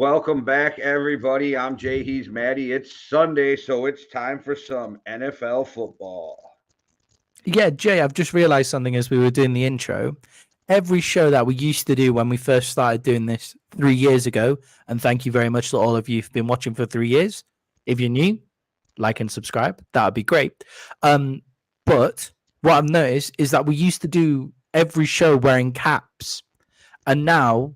Welcome back, everybody. I'm Jay. He's Maddie. It's Sunday, so it's time for some NFL football. Yeah, Jay, I've just realized something as we were doing the intro. Every show that we used to do when we first started doing this 3 years ago, and thank you very much to all of you who've been watching for 3 years. If you're new, like and subscribe. That would be great. But what I've noticed is that we used to do every show wearing caps, and now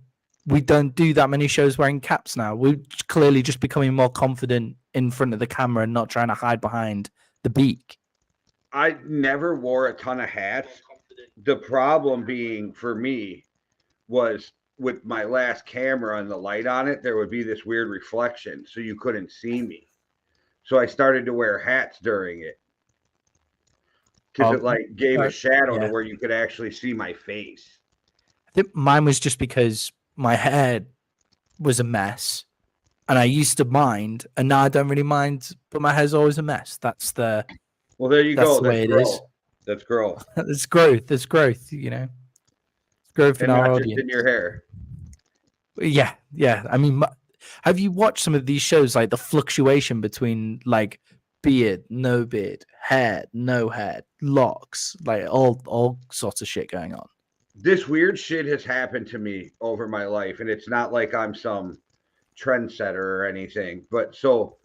we don't do that many shows wearing caps now. We're clearly just becoming more confident in front of the camera and not trying to hide behind the beak. I never wore a ton of hats. The problem being for me was with my last camera and the light on it, there would be this weird reflection, so you couldn't see me. So I started to wear hats during it because it like gave a shadow to where you could actually see my face. I think mine was just because my hair was a mess and I used to mind, and now I don't really mind, but my hair's always a mess. That's the well, there you go. The way it is. That's growth. It's growth. There's growth, you know. Growth in our audience. Just in your hair. Yeah. I mean, have you watched some of these shows, like the fluctuation between like beard, no beard, hair, no hair, locks, like all sorts of shit going on? This weird shit has happened to me over my life, and it's not like I'm some trendsetter or anything. But so,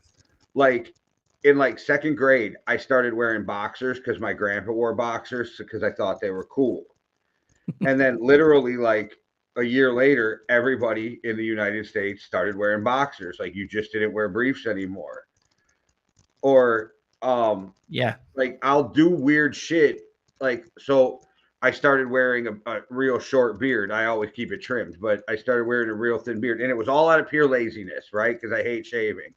like, in like second grade, I started wearing boxers because my grandpa wore boxers because I thought they were cool. And then literally like a year later, everybody in the United States started wearing boxers. Like you just didn't wear briefs anymore. Or like I'll do weird shit. Like so I started wearing a real short beard. I always keep it trimmed, but I started wearing a real thin beard. And it was all out of pure laziness, right? Because I hate shaving.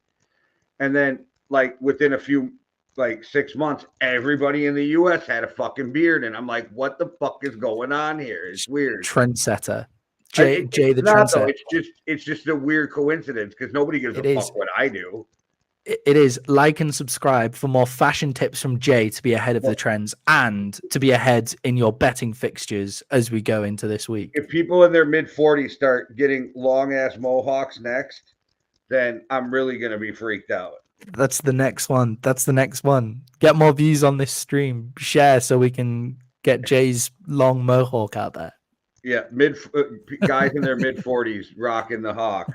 And then like within a few, like 6 months, everybody in the U.S. had a fucking beard. And I'm like, what the fuck is going on here? It's weird. Trendsetter. Jay the trendsetter. It's just a weird coincidence because nobody gives a fuck what I do. It is. Like and subscribe for more fashion tips from Jay to be ahead of the trends and to be ahead in your betting fixtures as we go into this week. If people in their mid-40s start getting long-ass mohawks next, then I'm really going to be freaked out. That's the next one. Get more views on this stream. Share so we can get Jay's long mohawk out there. Yeah, guys in their mid-40s rocking the hawk.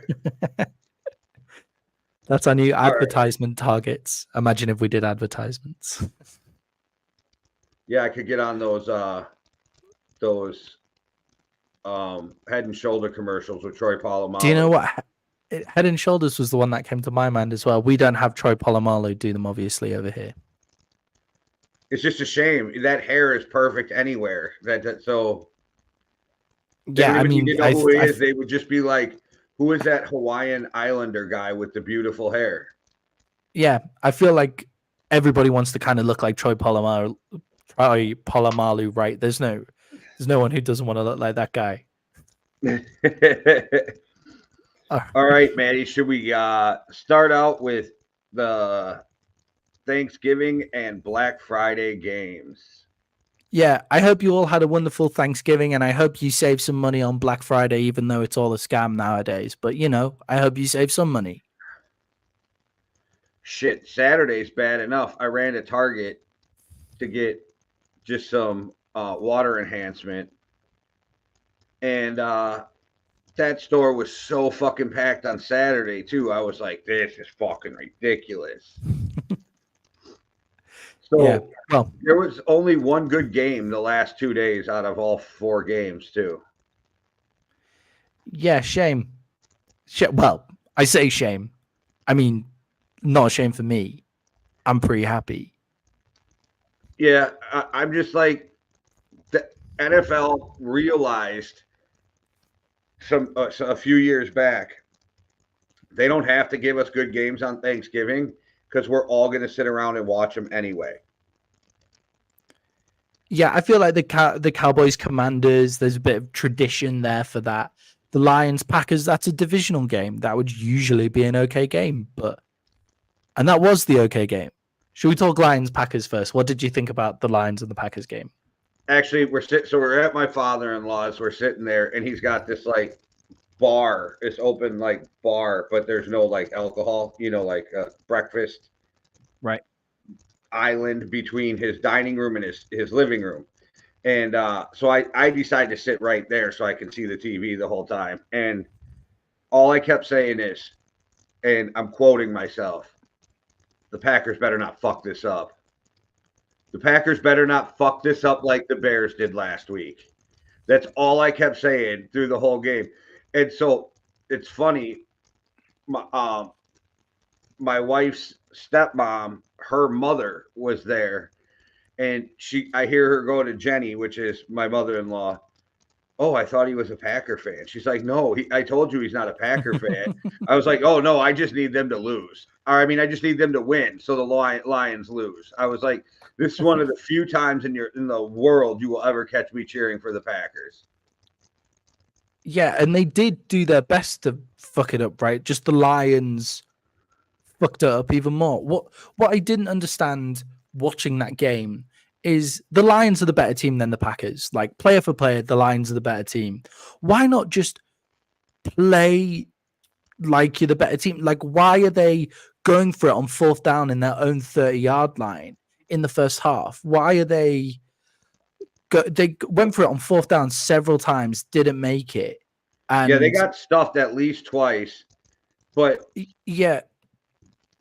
That's our new advertisement targets. Imagine if we did advertisements. Yeah, I could get on those Head and Shoulder commercials with Troy Polamalu. Do you know what? Head and Shoulders was the one that came to my mind as well. We don't have Troy Polamalu do them, obviously, over here. It's just a shame. That hair is perfect anywhere. So yeah, I mean, you know who he is, they would just be like, who is that Hawaiian Islander guy with the beautiful hair? Yeah, I feel like everybody wants to kind of look like Troy Polamalu, right? There's no one who doesn't want to look like that guy. All right, Maddie, should we start out with the Thanksgiving and Black Friday games? Yeah, I hope you all had a wonderful Thanksgiving, and I hope you saved some money on Black Friday, even though it's all a scam nowadays. But, you know, I hope you saved some money. Shit, Saturday's bad enough. I ran to Target to get just some water enhancement. And that store was so fucking packed on Saturday, too. I was like, this is fucking ridiculous. So yeah, well, there was only one good game the last 2 days out of all 4 games, too. Yeah, shame. Well, I say shame. I mean, not a shame for me. I'm pretty happy. Yeah, I'm just like, the NFL realized a few years back, they don't have to give us good games on Thanksgiving because we're all going to sit around and watch them anyway. Yeah, I feel like the Cowboys Commanders, there's a bit of tradition there for that. The Lions Packers, that's a divisional game. That would usually be an okay game, and that was the okay game. Should we talk Lions Packers first? What did you think about the Lions and the Packers game? Actually, we're at my father-in-law's. We're sitting there, and he's got this like bar, this open like bar, but there's no like alcohol, like a breakfast Right. island between his dining room and his living room. And so I decided to sit right there so I can see the TV the whole time. And all I kept saying is, and I'm quoting myself, the Packers better not fuck this up. The Packers better not fuck this up like the Bears did last week. That's all I kept saying through the whole game. And so it's funny. My wife's stepmom, her mother was there. And I hear her go to Jenny, which is my mother-in-law. Oh, I thought he was a Packer fan. She's like, no, I told you he's not a Packer fan. I was like, oh, no, I just need them to lose. I just need them to win so the Lions lose. I was like, this is one of the few times in the world you will ever catch me cheering for the Packers. Yeah, and they did do their best to fuck it up, right? Just the Lions fucked it up even more. What I didn't understand watching that game is the Lions are the better team than the Packers. Like, player for player, the Lions are the better team. Why not just play like you're the better team? Like, why are they going for it on 4th down in their own 30-yard line in the first half? Why are they went for it on 4th down several times, didn't make it. And yeah, they got stuffed at least twice. But yeah,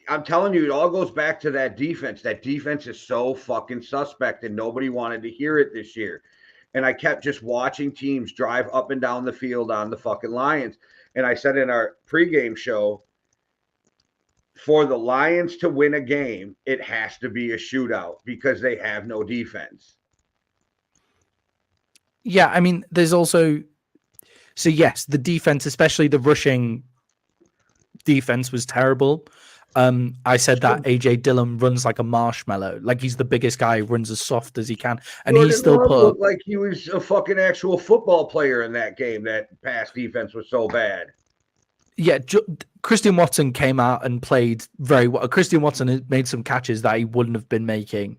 I'm telling you, it all goes back to that defense. That defense is so fucking suspect, and nobody wanted to hear it this year. And I kept just watching teams drive up and down the field on the fucking Lions. And I said in our pregame show, for the Lions to win a game, it has to be a shootout because they have no defense. Yeah, I mean, there's also... So, yes, the defense, especially the rushing defense, was terrible. I said that AJ Dillon runs like a marshmallow. Like, he's the biggest guy, who runs as soft as he can. And Jordan he still Love put up... looked like he was a fucking actual football player in that game. That pass defense was so bad. Yeah, Christian Watson came out and played very well. Christian Watson has made some catches that he wouldn't have been making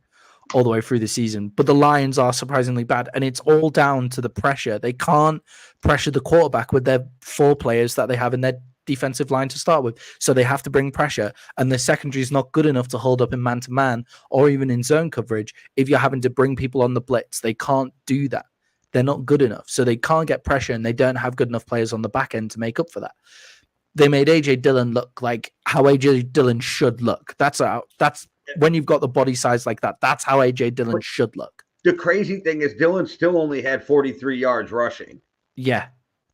all the way through the season. But the Lions are surprisingly bad, and it's all down to the pressure. They can't pressure the quarterback with their 4 players that they have in their defensive line to start with. So they have to bring pressure, and the secondary is not good enough to hold up in man-to-man or even in zone coverage. If you're having to bring people on the blitz, they can't do that. They're not good enough. So they can't get pressure, and they don't have good enough players on the back end to make up for that. They made AJ Dillon look like how AJ Dillon should look. That's when you've got the body size like that, that's how AJ Dillon should look. The crazy thing is Dillon still only had 43 yards rushing. Yeah.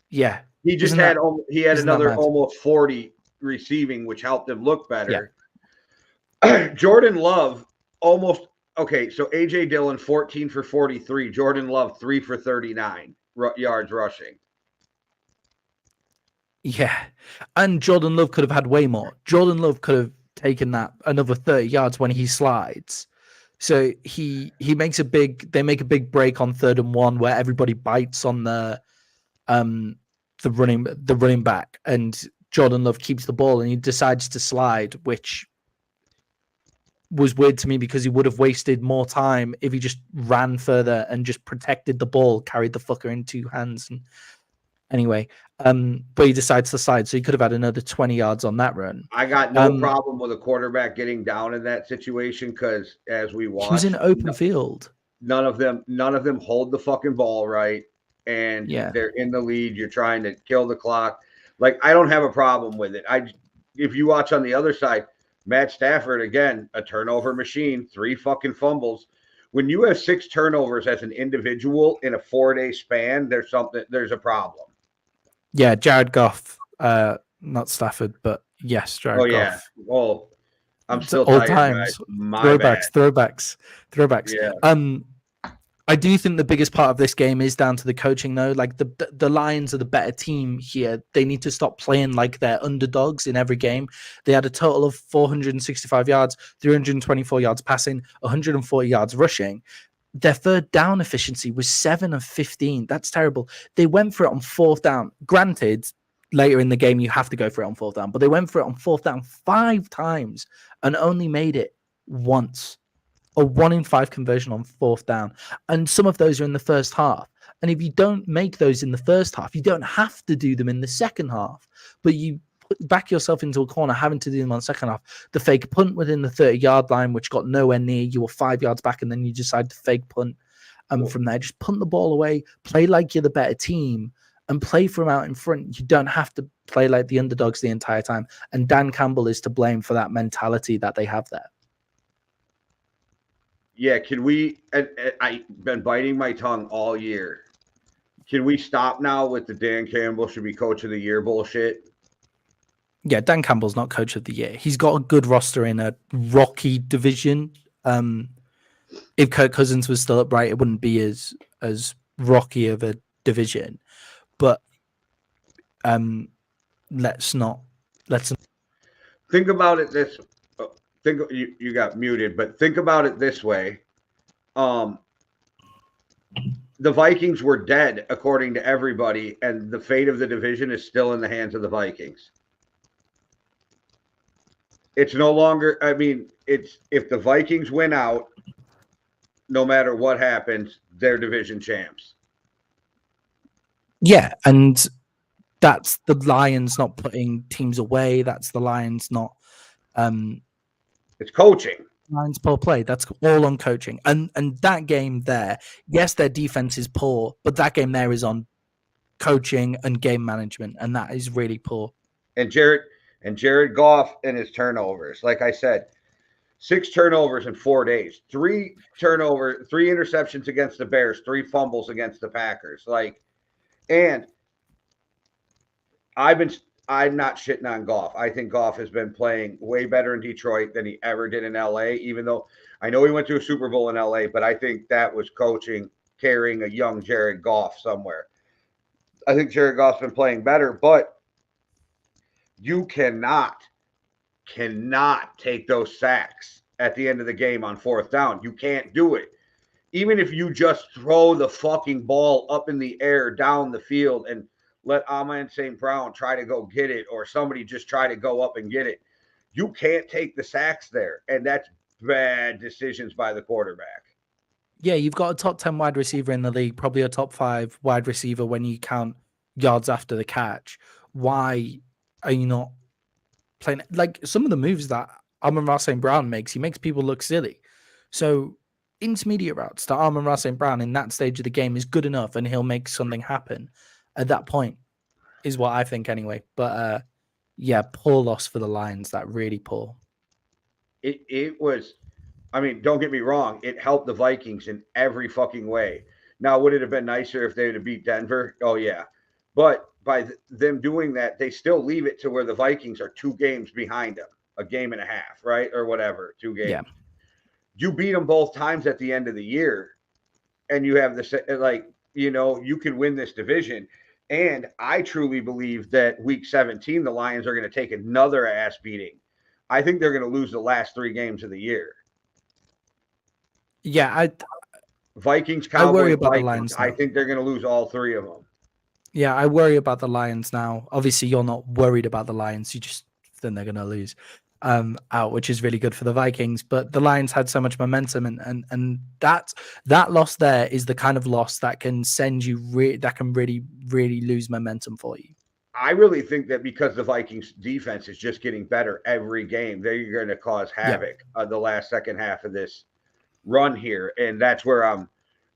Yeah. He just had another almost 40 receiving, which helped him look better. Yeah. Jordan Love almost okay. So AJ Dillon 14 for 43. Jordan Love 3 for 39 yards rushing. Yeah, and Jordan Love could have had way more. Jordan Love could have taken that another 30 yards when he slides. So he makes they make a big break on 3rd and 1 where everybody bites on the running back, and Jordan Love keeps the ball and he decides to slide, which was weird to me because he would have wasted more time if he just ran further and just protected the ball, carried the fucker in 2 hands. And anyway, but he decides to slide, so he could have had another 20 yards on that run. I got no problem with a quarterback getting down in that situation because as we watched, he was in open field. None of them hold the fucking ball right, and they're in the lead. You're trying to kill the clock. Like, I don't have a problem with it. If you watch on the other side, Matt Stafford, again, a turnover machine, 3 fucking fumbles. When you have 6 turnovers as an individual in a 4-day span, there's a problem. Yeah, Jared Goff, not Stafford, but yes, Jared Goff. Yeah. Well, I'm still old tired, times. Throwbacks. Yeah. I do think the biggest part of this game is down to the coaching, though. Like, the Lions are the better team here. They need to stop playing like they're underdogs in every game. They had a total of 465 yards, 324 yards passing, 140 yards rushing. Their 3rd down efficiency was 7 of 15. That's terrible. They went for it on 4th down. Granted, later in the game, you have to go for it on 4th down, but they went for it on 4th down 5 times and only made it once. A 1 in 5 conversion on 4th down. And some of those are in the first half. And if you don't make those in the first half, you don't have to do them in the second half, but you back yourself into a corner having to do them on the second half. The fake punt within the 30-yard line, which got nowhere near, you were 5 yards back, and then you decide to fake punt. And from there, just punt the ball away, play like you're the better team, and play from out in front. You don't have to play like the underdogs the entire time. And Dan Campbell is to blame for that mentality that they have there. Yeah, can we? I've been biting my tongue all year. Can we stop now with the Dan Campbell should be coach of the year bullshit? Yeah, Dan Campbell's not coach of the year. He's got a good roster in a rocky division. If Kirk Cousins was still upright, it wouldn't be as rocky of a division. But let's not think about it this. You got muted, but think about it this way. The Vikings were dead according to everybody, and the fate of the division is still in the hands of the Vikings. It's no longer, I mean, it's if the Vikings win out, no matter what happens, they're division champs. Yeah, and that's the Lions not putting teams away. That's the Lions not it's coaching. Lions poor play. That's all on coaching. And that game there, yes, their defense is poor, but that game there is on coaching and game management, and that is really poor. And Jared Goff and his turnovers. Like I said, 6 turnovers in 4 days. 3 interceptions against the Bears, 3 fumbles against the Packers. And I'm not shitting on Goff. I think Goff has been playing way better in Detroit than he ever did in LA, even though I know he went to a Super Bowl in LA, but I think that was coaching carrying a young Jared Goff somewhere. I think Jared Goff's been playing better, but you cannot take those sacks at the end of the game on 4th down. You can't do it. Even if you just throw the fucking ball up in the air down the field and let Amon St. Brown try to go get it, or somebody just try to go up and get it. You can't take the sacks there, and that's bad decisions by the quarterback. Yeah, you've got a top 10 wide receiver in the league, probably a top 5 wide receiver when you count yards after the catch. Why are you not playing? Like some of the moves that Amon-Ra St. Brown makes, he makes people look silly. So intermediate routes to Amon-Ra St. Brown in that stage of the game is good enough, and he'll make something happen at that point, is what I think anyway. But yeah, poor loss for the Lions. That really poor. It was, I mean, don't get me wrong. It helped the Vikings in every fucking way. Now, would it have been nicer if they would have beat Denver? Oh, yeah. But by them doing that, they still leave it to where the Vikings are 2 games behind them, a game and a half, right? Or whatever, 2 games. Yeah. You beat them both times at the end of the year, and you have you can win this division. And I truly believe that week 17, the Lions are going to take another ass beating. I think they're going to lose the last 3 games of the year. Yeah, Vikings, Cowboys, I worry about Vikings. The Lions now. I think they're going to lose all 3 of them. Yeah, I worry about the Lions now. Obviously, you're not worried about the Lions. You just think they're going to lose out, which is really good for the Vikings. But the Lions had so much momentum, and that loss there is the kind of loss that can send you that can really, really lose momentum for you. I really think that because the Vikings defense is just getting better every game, they're going to cause havoc the last second half of this run here. And that's where I'm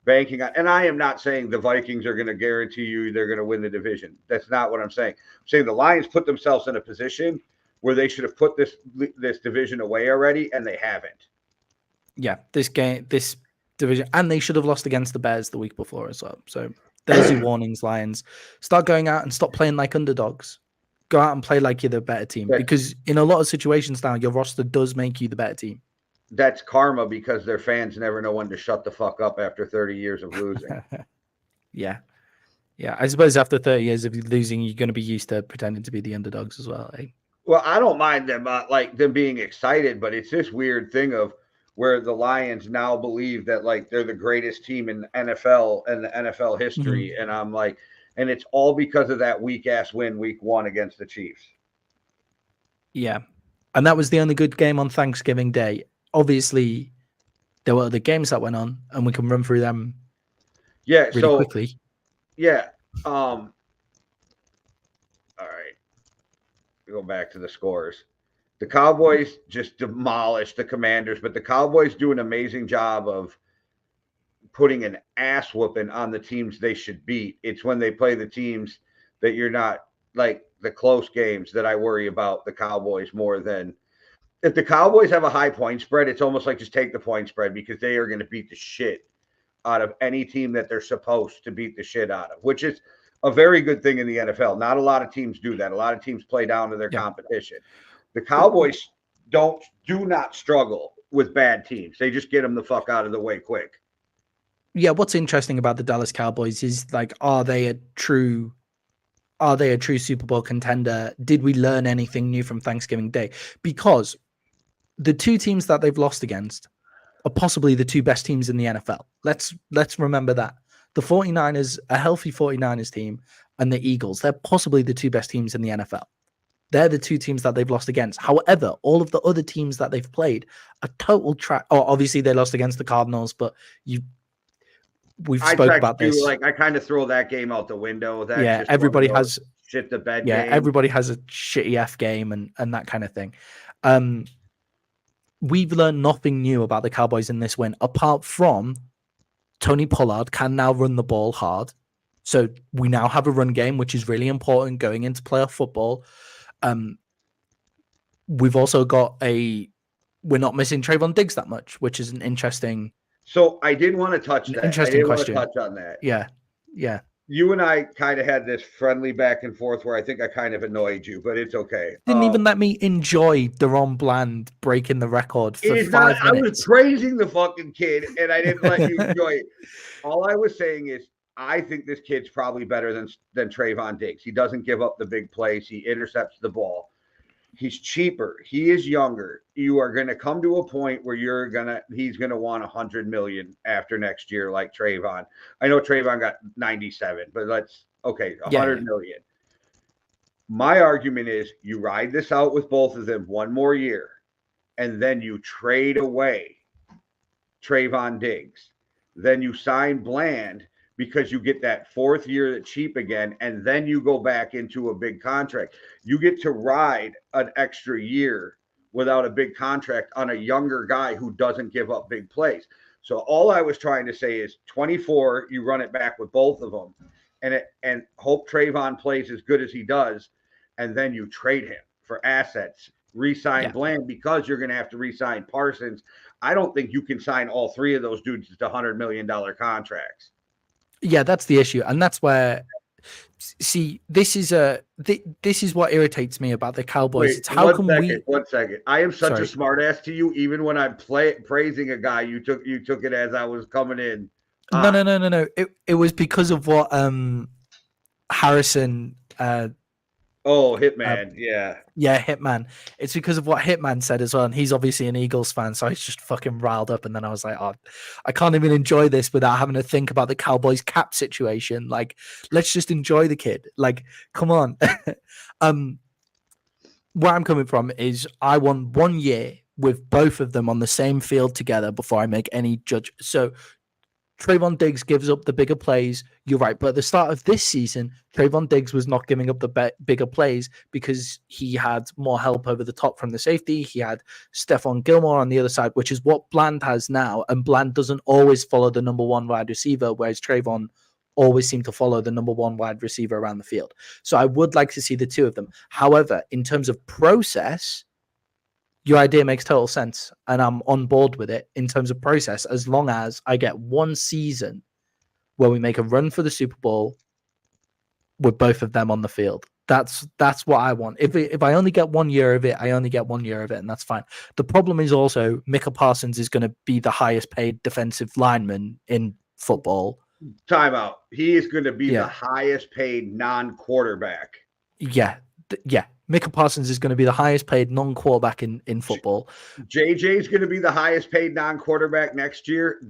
banking on. And I am not saying the Vikings are going to guarantee you they're going to win the division. That's not what I'm saying. I'm saying the Lions put themselves in a position where they should have put this division away already, and they haven't. Yeah, this division, and they should have lost against the Bears the week before as well. So there's your warnings, Lions. Start going out and stop playing like underdogs. Go out and play like you're the better team, because in a lot of situations now, your roster does make you the better team. That's karma, because their fans never know when to shut the fuck up after 30 years of losing. Yeah. I suppose after 30 years of losing, you're going to be used to pretending to be the underdogs as well, eh? Well, I don't mind them them being excited, but it's this weird thing of where the Lions now believe that they're the greatest team in NFL and the NFL history. Mm-hmm. And I'm and it's all because of that weak ass win week 1 against the Chiefs. Yeah. And that was the only good game on Thanksgiving Day. Obviously, there were other games that went on, and we can run through them really quickly. Yeah. All right. Go back to the scores. The Cowboys just demolished the Commanders, but the Cowboys do an amazing job of putting an ass whooping on the teams they should beat. It's when they play the teams that you're not, like the close games, that I worry about the Cowboys more than if the Cowboys have a high point spread. It's almost like just take the point spread because they are going to beat the shit out of any team that they're supposed to beat the shit out of, which is a very good thing in the NFL. Not a lot of teams do that. A lot of teams play down to their competition. The Cowboys do not struggle with bad teams. They just get them the fuck out of the way quick. Yeah, what's interesting about the Dallas Cowboys is, like, are they a true Super Bowl contender? Did we learn anything new from Thanksgiving Day? Because the two teams that they've lost against are possibly the two best teams in the NFL. Let's remember that. The 49ers, a healthy 49ers team, and the Eagles, they're possibly the two best teams in the NFL. They're the two teams that they've lost against. However, all of the other teams that they've played are total trash. Oh, obviously they lost against the Cardinals, but we've spoke about this. Like, I kind of throw that game out the window. That's yeah, everybody has shit the bed. Yeah, game. Everybody has a shitty F game and that kind of thing. We've learned nothing new about the Cowboys in this win, apart from Tony Pollard can now run the ball hard. So we now have a run game, which is really important going into playoff football. We've also got we're not missing Trayvon Diggs that much, which is an interesting. So I did want to touch that. Interesting question. Want to touch on that. Yeah. You and I kind of had this friendly back and forth where I think I kind of annoyed you, but it's okay. Didn't even let me enjoy Deron Bland breaking the record for 5 minutes. I was praising the fucking kid, and I didn't let you enjoy it. All I was saying is I think this kid's probably better than Trayvon Diggs. He doesn't give up the big plays. He intercepts the ball. He's cheaper. He is younger. You are going to come to a point where he's going to want $100 million after next year, like Trayvon. I know Trayvon got 97, but $100 million. My argument is you ride this out with both of them one more year, and then you trade away Trayvon Diggs. Then you sign Bland because you get that fourth year that's cheap again, and then you go back into a big contract. You get to ride an extra year without a big contract on a younger guy who doesn't give up big plays. So all I was trying to say is 24, you run it back with both of them and hope Trayvon plays as good as he does, and then you trade him for assets, re-sign Bland, because you're going to have to re-sign Parsons. I don't think you can sign all three of those dudes to $100 million contracts. Yeah, that's the issue, and that's where. See, this is what irritates me about the Cowboys. Wait, it's how come one second. I am such a smart ass to you. Even when I'm praising a guy, you took it as I was coming in. No. It was because of what Harrison. Hitman. Yeah, Hitman. It's because of what Hitman said as well, and he's obviously an Eagles fan, so I was just fucking riled up. And then I was like, "Oh, I can't even enjoy this without having to think about the Cowboys cap situation. Like, let's just enjoy the kid. Like, come on." Where I'm coming from is I want 1 year with both of them on the same field together before I make any judge. So Trayvon Diggs gives up the bigger plays. You're right. But at the start of this season, Trayvon Diggs was not giving up the bigger plays because he had more help over the top from the safety. He had Stephon Gilmore on the other side, which is what Bland has now. And Bland doesn't always follow the number one wide receiver, whereas Trayvon always seemed to follow the number one wide receiver around the field. So I would like to see the two of them. However, in terms of process, your idea makes total sense, and I'm on board with it in terms of process, as long as I get one season where we make a run for the Super Bowl with both of them on the field. That's what I want. If I only get 1 year of it, I only get 1 year of it, and that's fine. The problem is also Micah Parsons is going to be the highest paid defensive lineman in football. Timeout. He is going to be the highest paid non-quarterback. Yeah. Micah Parsons is going to be the highest paid non-quarterback in football. JJ is going to be the highest paid non-quarterback next year.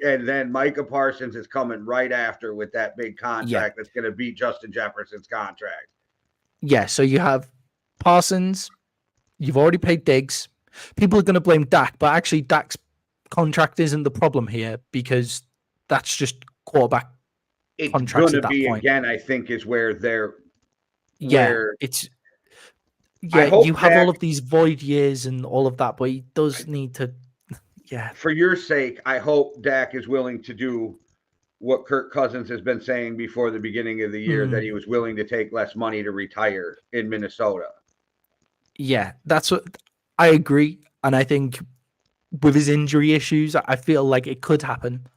And then Micah Parsons is coming right after with that big contract that's going to beat Justin Jefferson's contract. Yeah, so you have Parsons. You've already paid Diggs. People are going to blame Dak, but actually Dak's contract isn't the problem here because that's just quarterback it's contracts gonna at that be point. again, I think, is where they're Yeah, where I you hope have Dak, all of these void years and all of that, but he does need to. Yeah, for your sake, I hope Dak is willing to do what Kirk Cousins has been saying before the beginning of the year, that he was willing to take less money to retire in Minnesota. yeah, that's what I agree, and I think with his injury issues, I feel like it could happen.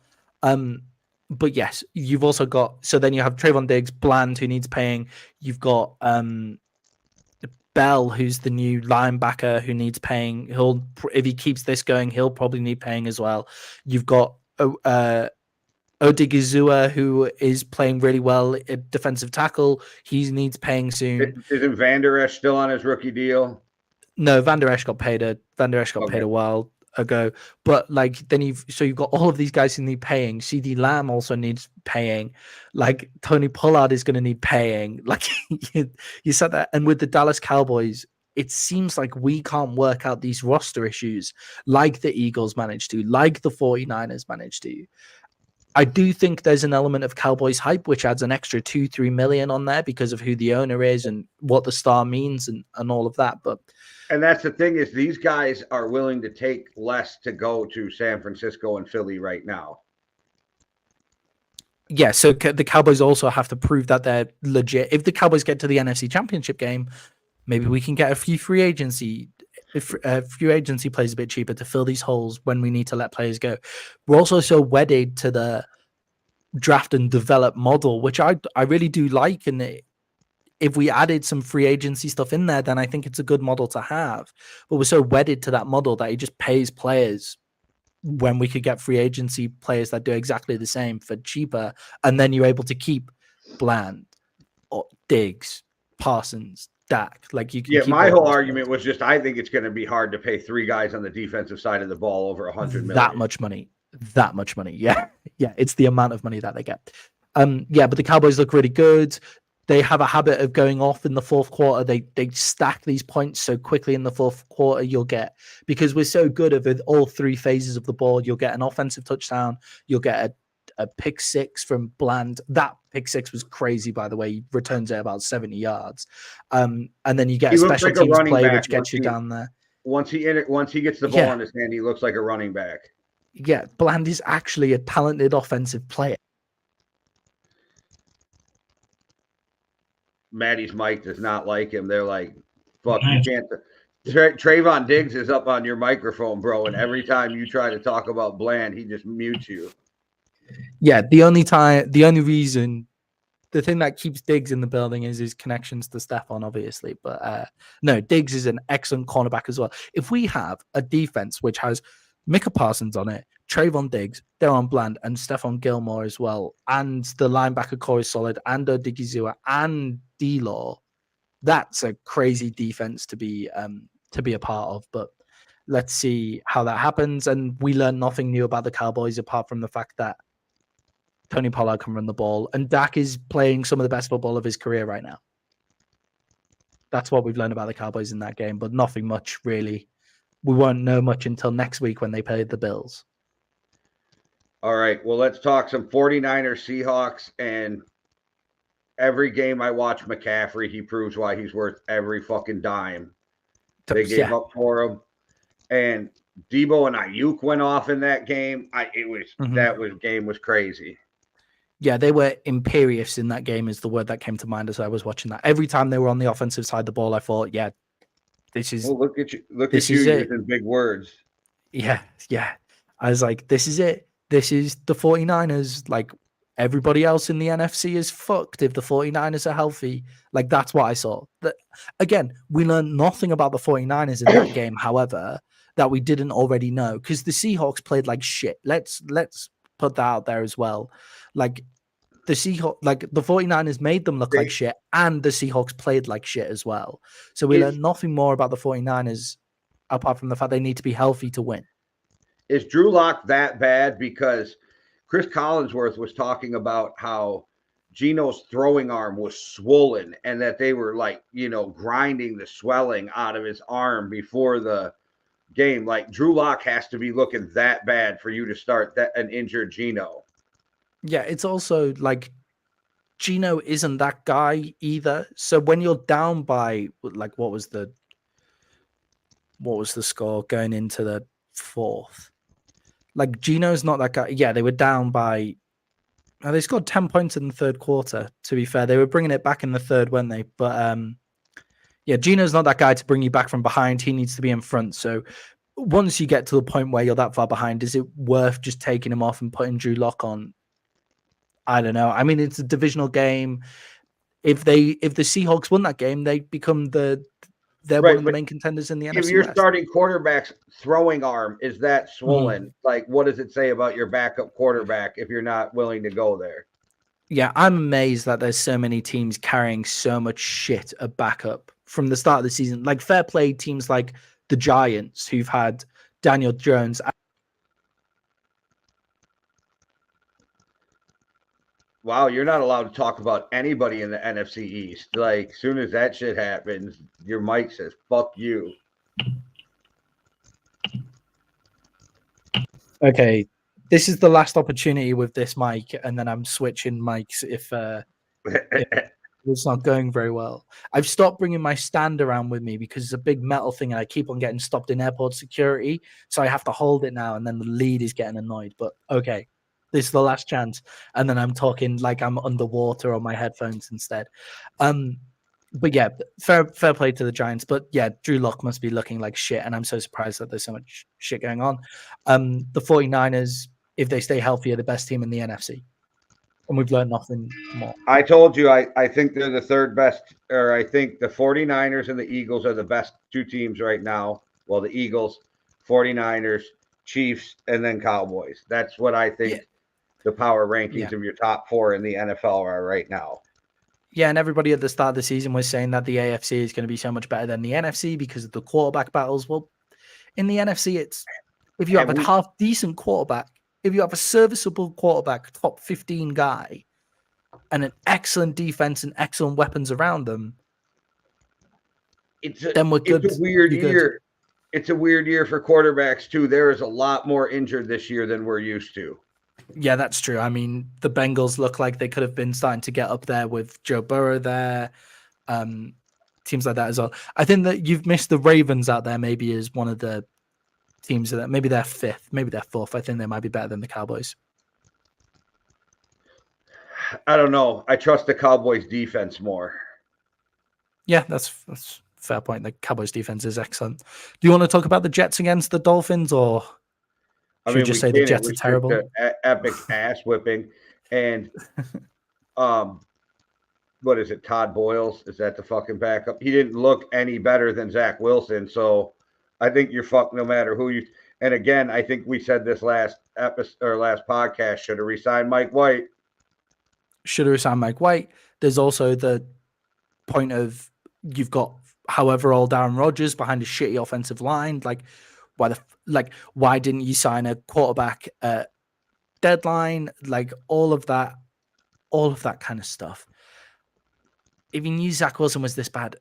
But yes, you've also got, so then you have Trayvon Diggs, Bland, who needs paying. You've got Bell, who's the new linebacker who needs paying. If he keeps this going, he'll probably need paying as well. You've got Odigizua, who is playing really well at defensive tackle. He needs paying soon. Isn't Van Der Esch still on his rookie deal? No, Van Der Esch got paid a while ago. But like then you've got all of these guys who need paying. CD Lamb also needs paying. Like Tony Pollard is going to need paying. Like you said that. And with the Dallas Cowboys, it seems like we can't work out these roster issues like the Eagles managed to, like the 49ers managed to. I do think there's an element of Cowboys hype, which adds an extra 2-3 million on there because of who the owner is and what the star means and all of that. And that's the thing, is these guys are willing to take less to go to San Francisco and Philly right now. Yeah, so the Cowboys also have to prove that they're legit. If the Cowboys get to the NFC Championship game, maybe we can get a few free agency plays a bit cheaper to fill these holes when we need to let players go. We're also so wedded to the draft and develop model, which I really do like. And if we added some free agency stuff in there, then I think it's a good model to have. But we're so wedded to that model that he just pays players when we could get free agency players that do exactly the same for cheaper. And then you're able to keep Bland or Diggs, Parsons, Dak. Like you can. Yeah, my whole argument was just, I think it's going to be hard to pay three guys on the defensive side of the ball over $100 million. That much money. Yeah. Yeah. It's the amount of money that they get. Yeah, but the Cowboys look really good. They have a habit of going off in the fourth quarter. They stack these points so quickly in the fourth quarter. You'll get, because we're so good at all three phases of the ball, you'll get an offensive touchdown. You'll get a pick six from Bland. That pick six was crazy, by the way. He returns it about 70 yards. And then you get a special teams play, which gets you down there. Once he gets the ball in his hand, he looks like a running back. Yeah, Bland is actually a talented offensive player. Maddie's mic does not like him. They're like, fuck, you can't. Trayvon Diggs is up on your microphone, bro, and every time you try to talk about Bland, he just mutes you. Yeah, the thing that keeps Diggs in the building is his connections to Stephon, obviously. But no, Diggs is an excellent cornerback as well. If we have a defense which has Micah Parsons on it, Trayvon Diggs, Deron Bland, and Stephon Gilmore as well, and the linebacker core is solid, and Odigizua and D-Law, that's a crazy defense to be a part of. But let's see how that happens. And we learn nothing new about the Cowboys apart from the fact that Tony Pollard can run the ball, and Dak is playing some of the best football of his career right now. That's what we've learned about the Cowboys in that game, but nothing much really. We won't know much until next week when they play the Bills. All right, well, let's talk some 49ers Seahawks. And every game I watch McCaffery, he proves why he's worth every fucking dime they gave up for him. And Deebo and Ayuk went off in that game. That game was crazy. Yeah, they were imperious in that game is the word that came to mind as I was watching that. Every time they were on the offensive side of the ball, I thought, yeah, this is... Well, look at you using big words. Yeah. I was like, this is it. This is the 49ers. Like, everybody else in the NFC is fucked if the 49ers are healthy. Like, that's what I saw. Again, we learned nothing about the 49ers in that game, however, that we didn't already know, because the Seahawks played like shit. Let's put that out there as well. Like, the Seahawks, like the 49ers made them look like shit, and the Seahawks played like shit as well. So we learned nothing more about the 49ers apart from the fact they need to be healthy to win. Is Drew Lock that bad? Because Chris Collinsworth was talking about how Geno's throwing arm was swollen and that they were like, grinding the swelling out of his arm before the game. Like, Drew Lock has to be looking that bad for you to start an injured Geno. Yeah, it's also like Geno isn't that guy either. So when you're down by like what was the score going into the fourth? Like Geno's not that guy. Yeah, they were down by. They scored 10 points in the third quarter. To be fair, they were bringing it back in the third, weren't they? But yeah, Geno's not that guy to bring you back from behind. He needs to be in front. So once you get to the point where you're that far behind, is it worth just taking him off and putting Drew Lock on? I don't know. I mean, it's a divisional game. If the Seahawks won that game, they become they're one of the main contenders in the NFC If your West. starting quarterback's throwing arm is that swollen, like what does it say about your backup quarterback if you're not willing to go there? Yeah, I'm amazed that there's so many teams carrying so much shit a backup from the start of the season. Like fair play teams like the Giants, who've had Daniel Jones. Wow, you're not allowed to talk about anybody in the NFC East. Like, as soon as that shit happens, your mic says, fuck you. Okay, this is the last opportunity with this mic, and then I'm switching mics if it's not going very well. I've stopped bringing my stand around with me because it's a big metal thing, and I keep on getting stopped in airport security, so I have to hold it now, and then the lead is getting annoyed. But okay. This is the last chance, and then I'm talking like I'm underwater on my headphones instead. But yeah, fair play to the Giants. But yeah, Drew Lock must be looking like shit, and I'm so surprised that there's so much shit going on. The 49ers, if they stay healthy, are the best team in the NFC, and we've learned nothing more. I told you, I think they're the third best, or I think the 49ers and the Eagles are the best two teams right now. Well, the Eagles, 49ers, Chiefs, and then Cowboys. That's what I think. Yeah. The power rankings of your top four in the NFL are right now. Yeah, and everybody at the start of the season was saying that the AFC is going to be so much better than the NFC because of the quarterback battles. Well, in the NFC, it's if you have a half decent quarterback, if you have a serviceable quarterback, top 15 guy, and an excellent defense and excellent weapons around them, then we're good. It's a weird year. It's a weird year for quarterbacks too. There is a lot more injured this year than we're used to. Yeah, that's true. I mean, the Bengals look like they could have been starting to get up there with Joe Burrow there. Teams like that as well. I think that you've missed the Ravens out there maybe as one of the teams that maybe they're fifth, maybe they're fourth. I think they might be better than the Cowboys. I don't know. I trust the Cowboys defense more. Yeah, that's a fair point. The Cowboys defense is excellent. Do you want to talk about the Jets against the Dolphins, or should we just say the Jets are terrible? Epic ass whipping. And what is it? Todd Boyles? Is that the fucking backup? He didn't look any better than Zach Wilson. So I think you're fucked no matter who you. And again, I think we said this last episode or last podcast. Should have resigned Mike White. Should have resigned Mike White. There's also the point of you've got however old Aaron Rodgers behind a shitty offensive line. Why didn't you sign a quarterback at deadline? Like all of that kind of stuff. If you knew Zach Wilson was this bad,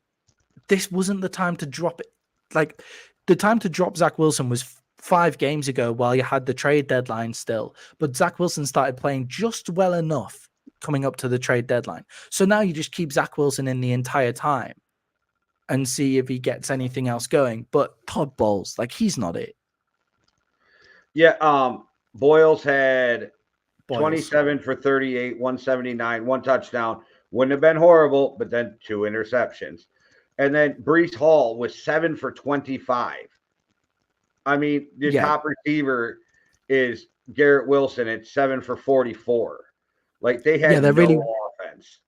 this wasn't the time to drop it. Like the time to drop Zach Wilson was 5 games ago while you had the trade deadline still. But Zach Wilson started playing just well enough coming up to the trade deadline. So now you just keep Zach Wilson in the entire time and see if he gets anything else going. But Todd Bowles, like he's not it. Yeah, Boyles had 27 for 38, 179, 1 touchdown. Wouldn't have been horrible, but then 2 interceptions. And then Breece Hall was 7 for 25. I mean, the top receiver is Garrett Wilson at 7 for 44. Like they had offense.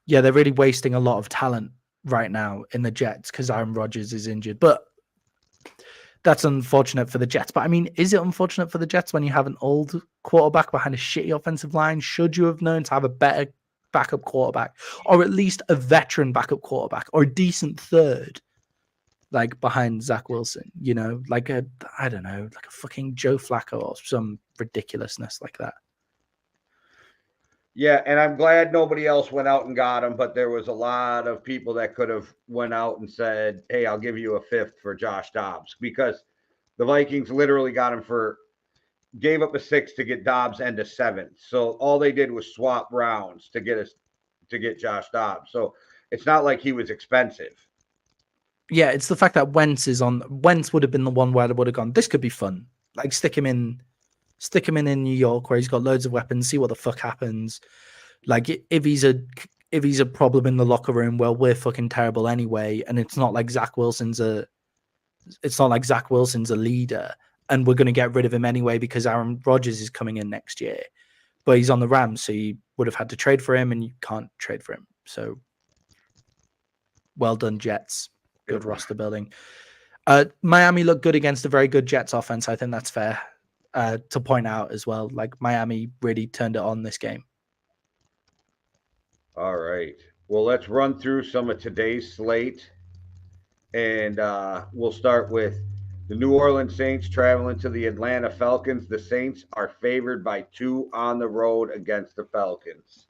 Yeah, they're really wasting a lot of talent right now in the Jets because Aaron Rodgers is injured. But that's unfortunate for the Jets. But I mean, is it unfortunate for the Jets when you have an old quarterback behind a shitty offensive line? Should you have known to have a better backup quarterback, or at least a veteran backup quarterback, or a decent third, like behind Zach Wilson? You know, like a fucking Joe Flacco or some ridiculousness like that. Yeah, and I'm glad nobody else went out and got him, but there was a lot of people that could have went out and said, hey, I'll give you a 5th for Josh Dobbs, because the Vikings literally got him gave up a 6 to get Dobbs and a 7th. So all they did was swap rounds to get us to get Josh Dobbs. So it's not like he was expensive. Yeah, it's the fact that Wentz would have been the one where I would have gone, this could be fun. Like stick him in New York where he's got loads of weapons, see what the fuck happens. Like if he's a problem in the locker room, well, we're fucking terrible anyway. And it's not like Zach Wilson's a leader and we're going to get rid of him anyway because Aaron Rodgers is coming in next year. But he's on the Rams, so you would have had to trade for him and you can't trade for him. So well done, Jets. Good roster building. Miami looked good against a very good Jets offense. I think that's fair to point out as well. Like Miami really turned it on this game. All right. Well, let's run through some of today's slate. And we'll start with the New Orleans Saints traveling to the Atlanta Falcons. The Saints are favored by 2 on the road against the Falcons.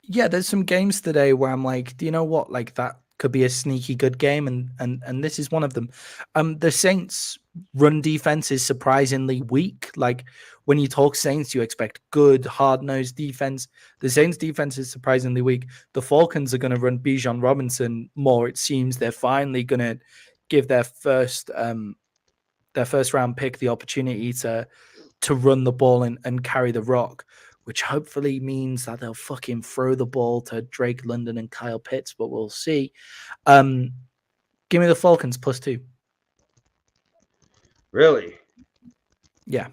Yeah, there's some games today where I'm like, do you know what? Like that could be a sneaky good game, and this is one of them. The Saints' run defense is surprisingly weak. Like when you talk Saints, you expect good, hard-nosed defense. The Saints' defense is surprisingly weak. The Falcons are going to run Bijan Robinson more. It seems they're finally going to give their first round pick the opportunity to run the ball and carry the rock, which hopefully means that they'll fucking throw the ball to Drake London and Kyle Pitts, but we'll see. Give me the Falcons +2. Really? Yeah.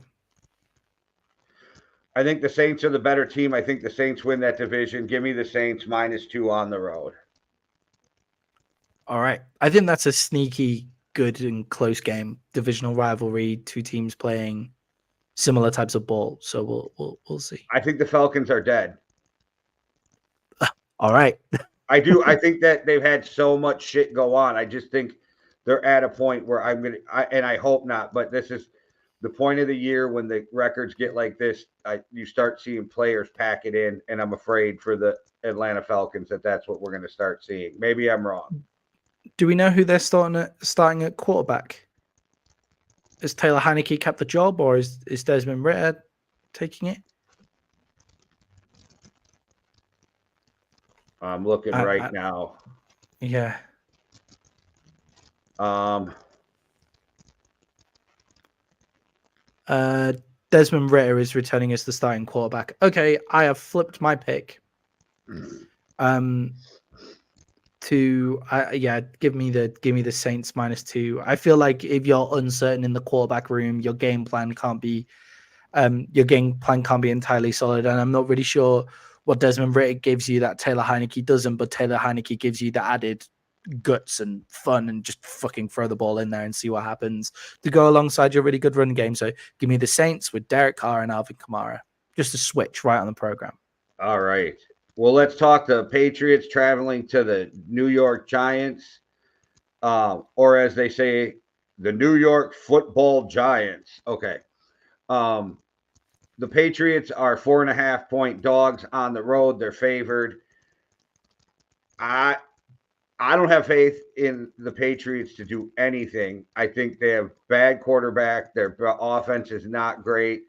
I think the Saints are the better team. I think the Saints win that division. Give me the Saints -2 on the road. All right. I think that's a sneaky, good and close game. Divisional rivalry, 2 teams playing similar types of ball. So we'll see. I think the Falcons are dead. All right. I do. I think that they've had so much shit go on. I just think they're at a point where and I hope not, but this is the point of the year when the records get like this. You start seeing players pack it in, and I'm afraid for the Atlanta Falcons that's what we're going to start seeing. Maybe I'm wrong. Do we know who they're starting at quarterback? Has Taylor Heineke kept the job, or is Desmond Ritter taking it? I'm looking right now. Yeah. Desmond Ritter is returning as the starting quarterback. Okay, I have flipped my pick. Give me the Saints -2. I feel like if you're uncertain in the quarterback room, your game plan can't be entirely solid. And I'm not really sure what Desmond Ritter gives you that Taylor Heineke doesn't, but Taylor Heineke gives you the added guts and fun and just fucking throw the ball in there and see what happens to go alongside your really good run game. So give me the Saints with Derek Carr and Alvin Kamara. Just a switch right on the program. All right. Well, let's talk the Patriots traveling to the New York Giants, or as they say, the New York Football Giants. Okay. The Patriots are 4.5-point dogs on the road. They're favored. I don't have faith in the Patriots to do anything. I think they have bad quarterback. Their offense is not great.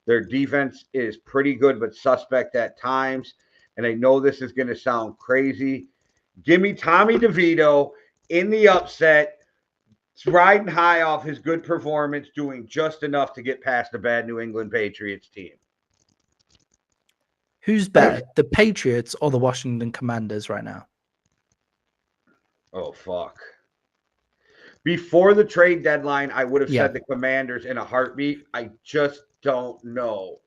Their defense is pretty good, but suspect at times. And I know this is going to sound crazy. Give me Tommy DeVito in the upset, riding high off his good performance, doing just enough to get past the bad New England Patriots team. Who's better, the Patriots or the Washington Commanders right now? Oh, fuck. Before the trade deadline, I would have said the Commanders in a heartbeat. I just don't know.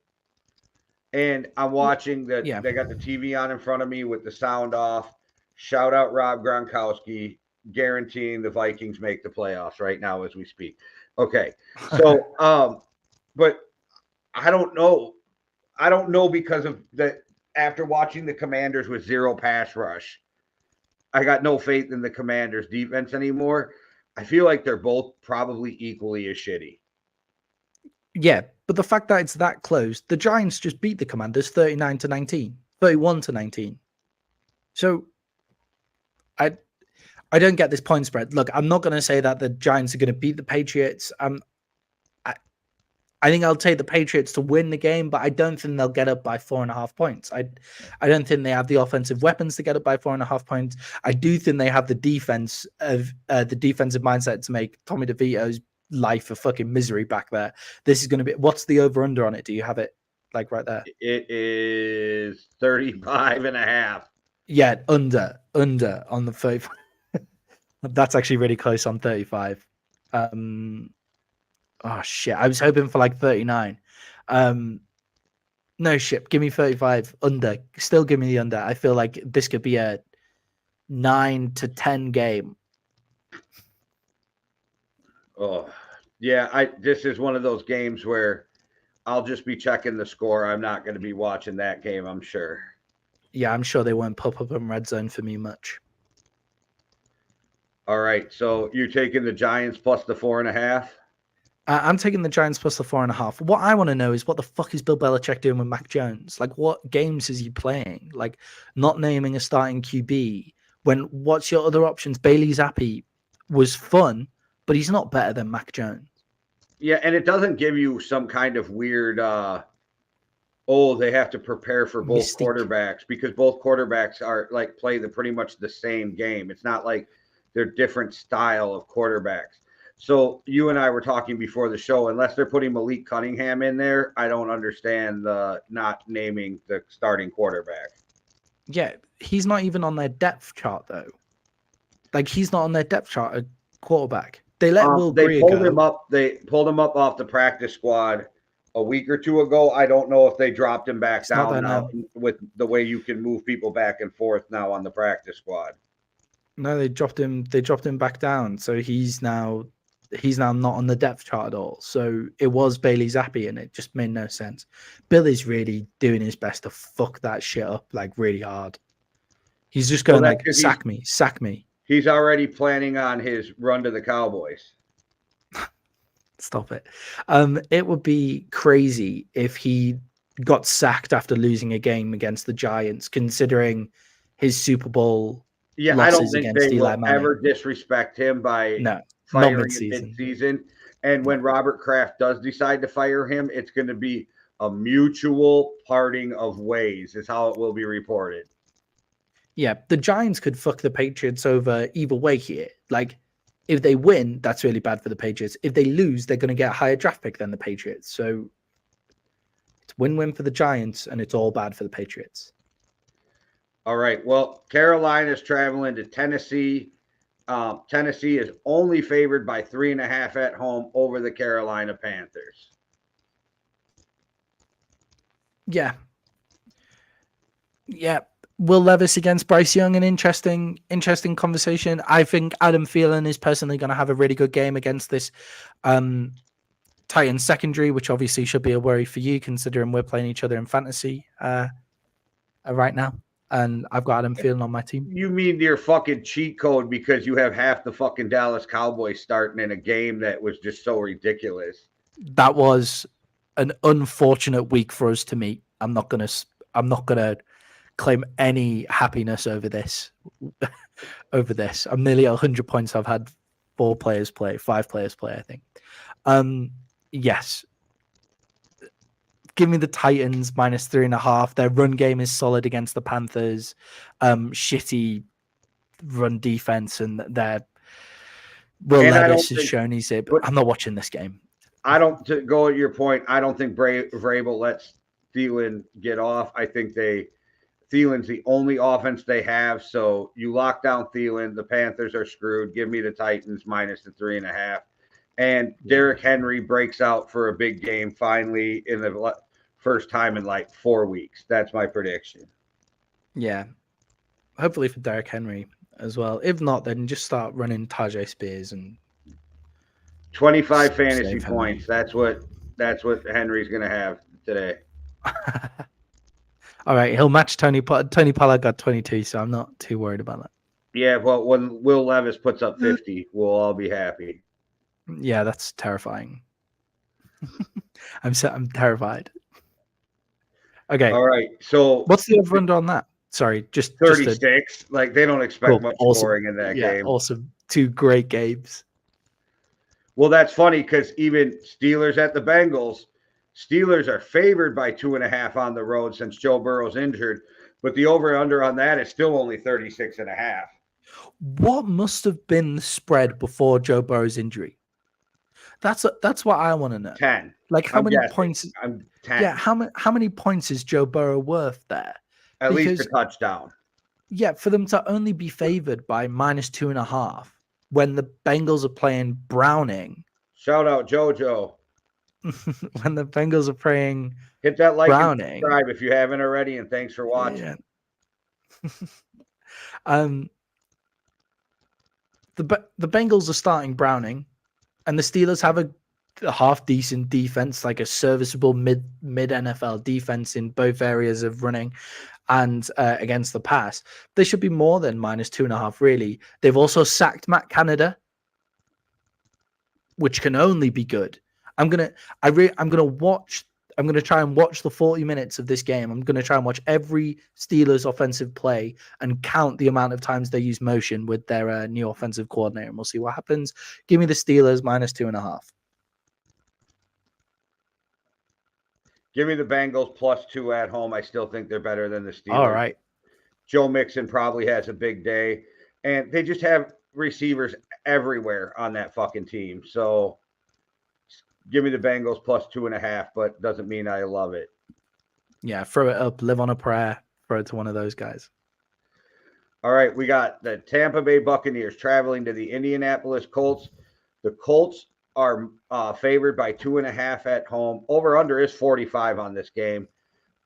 And I'm watching they got the TV on in front of me with the sound off. Shout out Rob Gronkowski, guaranteeing the Vikings make the playoffs right now as we speak. Okay. So, but I don't know. I don't know because of after watching the Commanders with 0 pass rush, I got no faith in the Commanders defense anymore. I feel like they're both probably equally as shitty. Yeah, but the fact that it's that close, the Giants just beat the Commanders 39-19, 31-19. So I don't get this point spread. Look, I'm not going to say that the Giants are going to beat the Patriots. I think I'll take the Patriots to win the game, but I don't think they'll get up by 4.5 points. I don't think they have the offensive weapons to get up by 4.5 points. I do think they have the defensive mindset to make Tommy DeVito's life a fucking misery back there. This is going to be, what's the over under on it? Do you have it like right there? It is 35.5. Yeah, under on the 35. That's actually really close on 35. Oh shit! I was hoping for like 39. No shit. Give me 35 under. Still give me the under. I feel like this could be a 9-10 game. Oh yeah, this is one of those games where I'll just be checking the score. I'm not going to be watching that game, I'm sure. Yeah, I'm sure they won't pop up in red zone for me much. All right, so you're taking the Giants plus the 4.5. I'm taking the Giants plus the 4.5. What I want to know is what the fuck is Bill Belichick doing with Mac Jones? Like, what games is he playing? Like, not naming a starting QB. What's your other options? Bailey Zappi was fun, but he's not better than Mac Jones. Yeah, and it doesn't give you some kind of weird, they have to prepare for both quarterbacks, because both quarterbacks are like play pretty much the same game. It's not like they're different style of quarterbacks. So you and I were talking before the show, unless they're putting Malik Cunningham in there, I don't understand the not naming the starting quarterback. Yeah, he's not even on their depth chart, though. Like, he's not on their depth chart, a quarterback. They let Will Greer pulled go. him up. They pulled him up off the practice squad a week or two ago. I don't know if they dropped him back down now with the way you can move people back and forth now on the practice squad. No, they dropped him. They dropped him back down, so he's now not on the depth chart at all. So it was Bailey Zappi, and it just made no sense. Bill is really doing his best to fuck that shit up like really hard. He's just going sack me. He's already planning on his run to the Cowboys. Stop it. It would be crazy if he got sacked after losing a game against the Giants, considering his Super Bowl losses I don't think against they Eli will Manning. ever disrespect him by firing him mid-season. And when Robert Kraft does decide to fire him, it's going to be a mutual parting of ways, is how it will be reported. Yeah, the Giants could fuck the Patriots over either way here. Like, if they win, that's really bad for the Patriots. If they lose, they're going to get a higher draft pick than the Patriots. So it's win-win for the Giants, and it's all bad for the Patriots. All right. Well, Carolina's traveling to Tennessee. Tennessee is only favored by 3.5 at home over the Carolina Panthers. Yeah. Will Levis against Bryce Young, an interesting conversation. I think Adam Thielen is personally going to have a really good game against this Titans secondary, which obviously should be a worry for you, considering we're playing each other in fantasy right now. And I've got Adam Thielen on my team. You mean your fucking cheat code because you have half the fucking Dallas Cowboys starting in a game that was just so ridiculous. That was an unfortunate week for us to meet. I'm not gonna claim any happiness over this. I'm nearly at 100 points. I've had 5 players play, I think. Yes. Give me the Titans minus 3.5. Their run game is solid against the Panthers. Shitty run defense, and their Will Levis has shown he's it. But I'm not watching this game. To go at your point, I don't think Vrabel lets Thielen get off. I think Thielen's the only offense they have. So you lock down Thielen, the Panthers are screwed. Give me the Titans minus the 3.5. And Derrick Henry breaks out for a big game finally in the first time in like 4 weeks. That's my prediction. Yeah. Hopefully for Derrick Henry as well. If not, then just start running Tajay Spears and 25 fantasy points. That's what Henry's going to have today. All right, he'll match Tony Pollard got 22, so I'm not too worried about that. Yeah, well, when Will Levis puts up 50, we'll all be happy. Yeah, that's terrifying. I'm terrified. Okay. All right. So what's the over-under on that? Sorry, just 36. Like they don't expect much scoring in that game. Awesome. 2 great games. Well, that's funny because even Steelers at the Bengals, Steelers are favored by 2.5 on the road since Joe Burrow's injured, but the over-under on that is still only 36.5. What must have been the spread before Joe Burrow's injury? That's what I want to know. 10. Like how many points? I'm 10. Yeah, how many points is Joe Burrow worth there? At least a touchdown. Yeah, for them to only be favored by -2.5 when the Bengals are playing Browning. Shout out JoJo. When the Bengals are playing hit that like Browning. And subscribe if you haven't already, and thanks for watching. Yeah. The Bengals are starting Browning, and the Steelers have a half decent defense, like a serviceable mid NFL defense in both areas of running and against the pass. They should be more than -2.5. Really, they've also sacked Matt Canada, which can only be good. I'm gonna try and watch the 40 minutes of this game. I'm gonna try and watch every Steelers offensive play and count the amount of times they use motion with their new offensive coordinator, and we'll see what happens. Give me the Steelers -2.5. Give me the Bengals +2 at home. I still think they're better than the Steelers. All right. Joe Mixon probably has a big day, and they just have receivers everywhere on that fucking team. So give me the Bengals +2.5, but doesn't mean I love it. Yeah, throw it up, live on a prayer, throw it to one of those guys. All right, we got the Tampa Bay Buccaneers traveling to the Indianapolis Colts. The Colts are favored by 2.5 at home. Over-under is 45 on this game.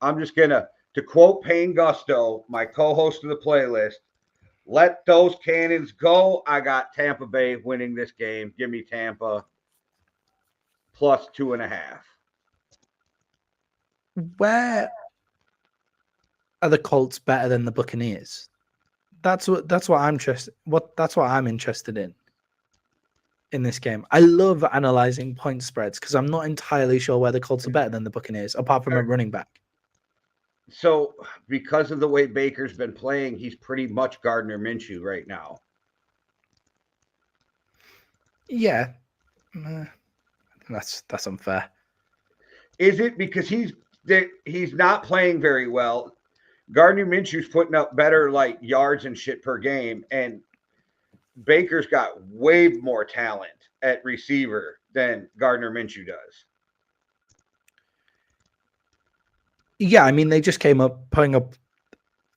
I'm just going to quote Payne Gusto, my co-host of the playlist, let those cannons go. I got Tampa Bay winning this game. Give me Tampa +2.5. Where are the Colts better than the Buccaneers? That's what I'm interested in this game. I love analyzing point spreads because I'm not entirely sure where the Colts are better than the Buccaneers, apart from a running back. So, because of the way Baker's been playing, he's pretty much Gardner Minshew right now. Yeah, that's unfair. Is it because he's not playing very well? Gardner Minshew's putting up better like yards and shit per game, and Baker's got way more talent at receiver than Gardner Minshew does. Yeah, I mean, they just came up putting up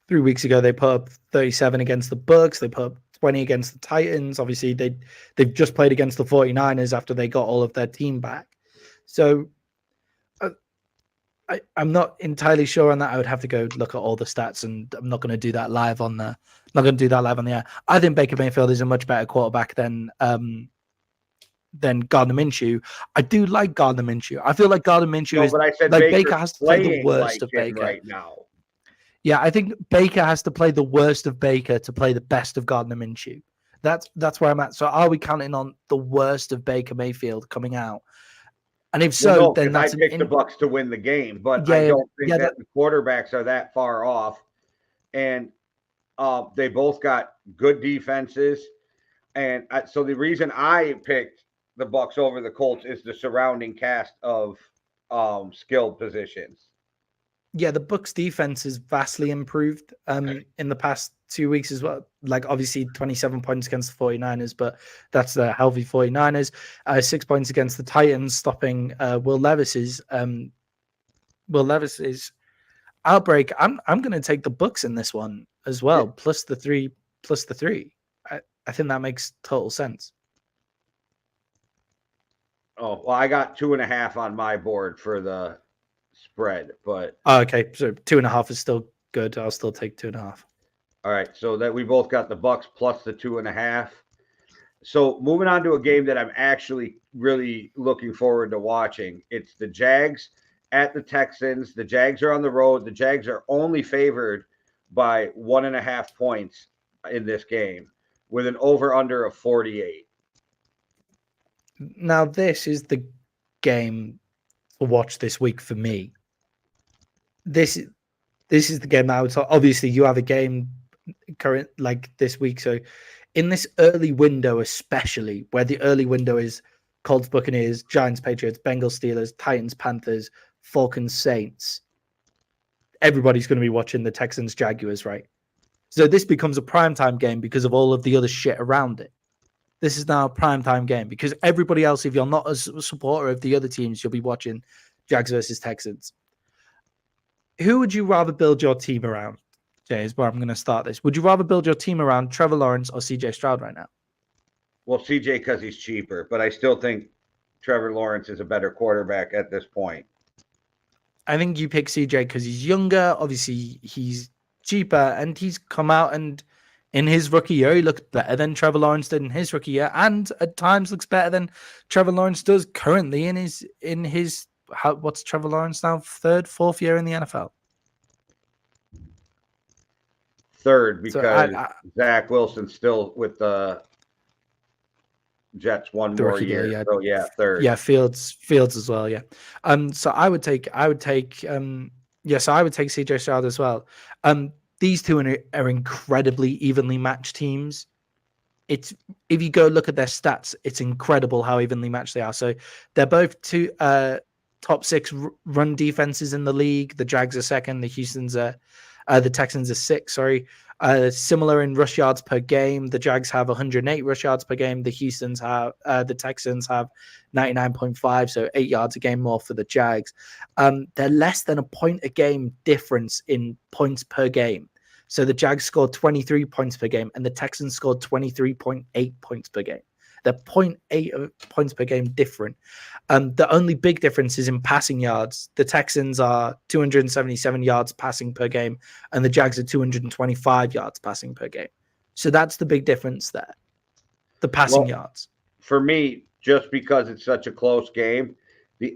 3 weeks ago. They put up 37 against the Bucks. They put up 20 against the Titans. Obviously, they've just played against the 49ers after they got all of their team back. So I'm not entirely sure on that. I would have to go look at all the stats, and I'm not going to do that live on the. Not going to do that live on the air. I think Baker Mayfield is a much better quarterback than Gardner Minshew. I do like Gardner Minshew. I feel like Gardner Minshew is like Baker has to play the worst of Baker right now. Yeah, I think Baker has to play the worst of Baker to play the best of Gardner Minshew. That's where I'm at. So are we counting on the worst of Baker Mayfield coming out? And if so, then that's I picked the Bucks to win the game, but I don't think that the quarterbacks are that far off. And they both got good defenses. And so the reason I picked the Bucks over the Colts is the surrounding cast of skilled positions. Yeah, the Bucks defense is vastly improved in the past 2 weeks as well. Like obviously 27 points against the 49ers, but that's the healthy 49ers. 6 points against the Titans, stopping Will Levis's outbreak. I'm going to take the Bucks in this one as well, yeah. plus the three. I think that makes total sense. Oh, well, I got 2.5 on my board for the spread, but okay, so 2.5 is still good. I'll still take 2.5. All right, so that we both got the Bucks plus the 2.5. So moving on to a game that I'm actually really looking forward to watching. It's the Jags at the Texans. The Jags are on the road. The Jags are only favored by 1.5 points in this game with an over-under of 48. Now, this is the game to watch this week for me. This is the game that I would talk. Obviously, you have a game current like this week. So in this early window, especially where the early window is Colts, Buccaneers, Giants, Patriots, Bengals, Steelers, Titans, Panthers, Falcons Saints, everybody's going to be watching the Texans Jaguars, right? So this becomes a primetime game because of all of the other shit around it. This is now a primetime game because everybody else, if you're not a supporter of the other teams, you'll be watching Jags versus Texans. Who would you rather build your team around? Jay, is where I'm going to start this. Would you rather build your team around Trevor Lawerance or CJ Stroud right now? Well, CJ because he's cheaper, but I still think Trevor Lawerance is a better quarterback at this point. I think you pick CJ because he's younger. Obviously, he's cheaper, and he's come out and in his rookie year, he looked better than Trevor Lawerance did in his rookie year, and at times looks better than Trevor Lawerance does currently in his what's Trevor Lawerance now? Third, fourth year in the NFL. Third, because Zach Wilson's still with the Jets one more year. Yeah. So yeah, third. Yeah, Fields as well. Yeah. So I would take CJ Stroud as well. These two are incredibly evenly matched teams. If you go look at their stats, it's incredible how evenly matched they are. So they're both two top 6 run defenses in the league. The Jags are second. The Texans are 6. Sorry. Similar in rush yards per game. The Jags have 108 rush yards per game. The Texans have 99.5, so 8 yards a game more for the Jags. They're less than a point a game difference in points per game. So the Jags scored 23 points per game, and the Texans scored 23.8 points per game. They're 0.8 points per game different. The only big difference is in passing yards. The Texans are 277 yards passing per game, and the Jags are 225 yards passing per game. So that's the big difference there, the passing yards. For me, just because it's such a close game,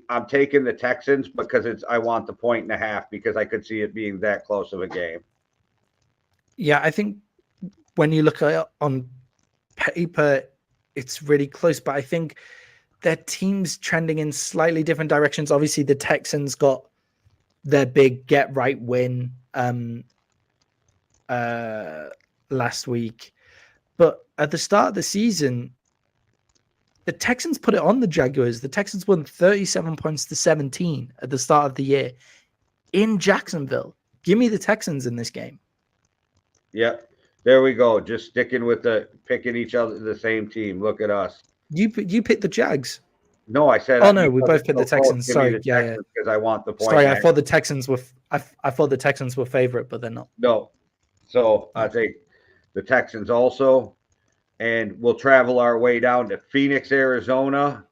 I'm taking the Texans because I want the 1.5 because I could see it being that close of a game. Yeah, I think when you look at it on paper, it's really close, but I think their team's trending in slightly different directions. Obviously, the Texans got their big get-right win last week. But at the start of the season, the Texans put it on the Jaguars. The Texans won 37 points to 17 at the start of the year in Jacksonville. Give me the Texans in this game. Yep. There we go. Just sticking with picking each other, the same team. Look at us. You picked the Jags. No, I said. Oh no, we both picked the Texans. Sorry, yeah. Because I want the point. Sorry, I thought the Texans were. I thought the Texans were favorite, but they're not. No, so I take the Texans also, and we'll travel our way down to Phoenix, Arizona,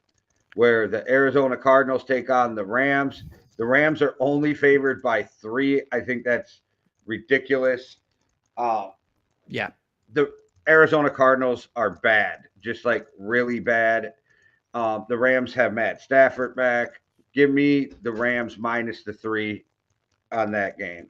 where the Arizona Cardinals take on the Rams. The Rams are only favored by 3. I think that's ridiculous. Yeah. The Arizona Cardinals are bad, just like really bad. The Rams have Matt Stafford back. Give me the Rams minus the 3 on that game.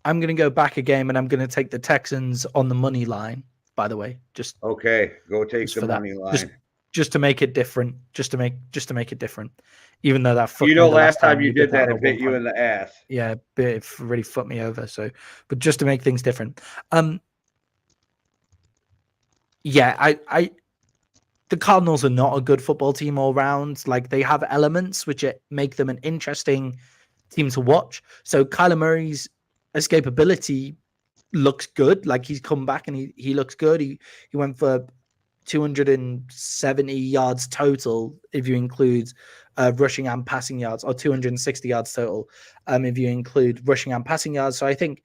I'm going to go back a game, and I'm going to take the Texans on the money line, by the way. Okay, go take the money line. Just to make it different. Just to make it different. Even though that last time you did that, it bit you in the ass. Yeah, it really fucked me over. So, but just to make things different. Yeah, the Cardinals are not a good football team all round. Like, they have elements which make them an interesting team to watch. So Kyler Murray's escapability looks good. Like, he's come back and he looks good. He went for 270 yards total if you include rushing and passing yards, or 260 yards total if you include rushing and passing yards. So I think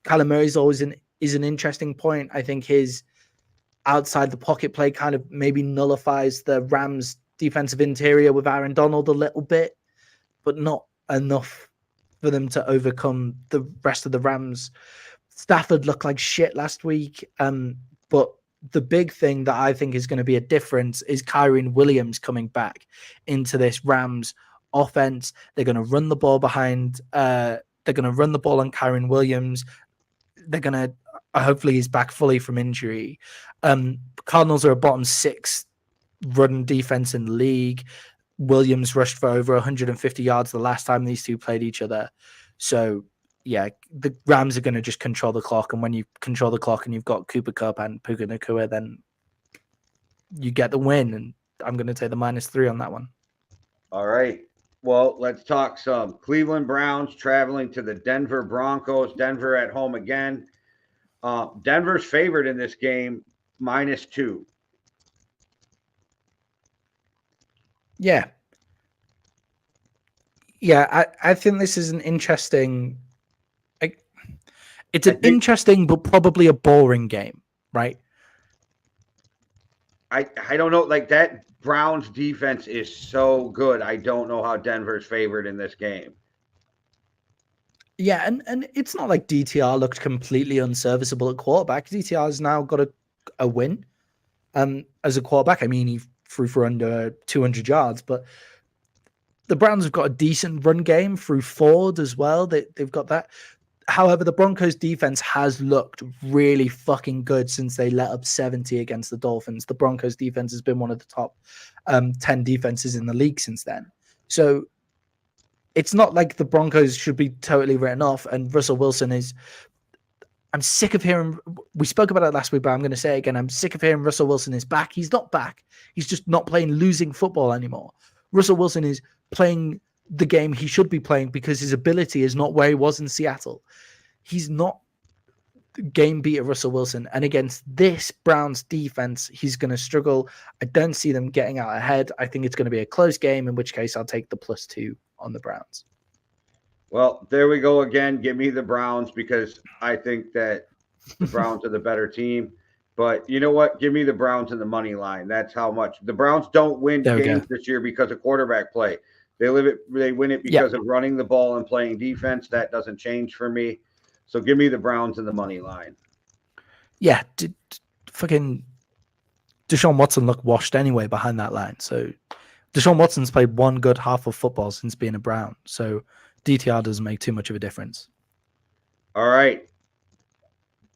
Kyler Murray's always is an interesting point. I think his outside the pocket play kind of maybe nullifies the Rams defensive interior with Aaron Donald a little bit, but not enough for them to overcome the rest of the Rams. Stafford looked like shit last week, but the big thing that I think is going to be a difference is Kyren Williams coming back into this Rams offense. They're going to run the ball behind. They're going to run the ball on Kyren Williams. They're going to hopefully he's back fully from injury. Cardinals are a bottom 6 run defense in the league. Williams rushed for over 150 yards the last time these two played each other. So yeah, the Rams are going to just control the clock. And when you control the clock and you've got Cooper Kupp and Puka Nacua, then you get the win. And I'm going to take the -3 on that one. All right. Well, let's talk some Cleveland Browns traveling to the Denver Broncos. Denver at home again. Denver's favored in this game, -2. Yeah. Yeah, I think this is an interesting. It's an interesting but probably a boring game, right? I don't know. Like, that Browns defense is so good. I don't know how Denver's favored in this game. Yeah, and it's not like DTR looked completely unserviceable at quarterback. DTR has now got a win. As a quarterback, I mean, he threw for under 200 yards, but the Browns have got a decent run game through Ford as well. They've got that. However, the Broncos defense has looked really fucking good since they let up 70 against the Dolphins. The Broncos defense has been one of the top 10 defenses in the league since then. So it's not like the Broncos should be totally written off. And Russell Wilson is, I'm sick of hearing, we spoke about it last week, but I'm going to say it again. I'm sick of hearing Russell Wilson is back. He's not back. He's just not playing losing football anymore. Russell Wilson is playing the game he should be playing because his ability is not where he was in Seattle. He's not game beater Russell Wilson. And against this Browns defense, he's going to struggle. I don't see them getting out ahead. I think it's going to be a close game, in which case I'll take the +2 on the Browns. Well, there we go again. Give me the Browns because I think that the Browns are the better team. But you know what? Give me the Browns in the money line. That's how much. The Browns don't win games this year because of quarterback play. They win it because of running the ball and playing defense. That doesn't change for me. So give me the Browns in the money line. Yeah, fucking Deshaun Watson looked washed anyway behind that line. So Deshaun Watson's played one good half of football since being a Brown. So DTR doesn't make too much of a difference. All right.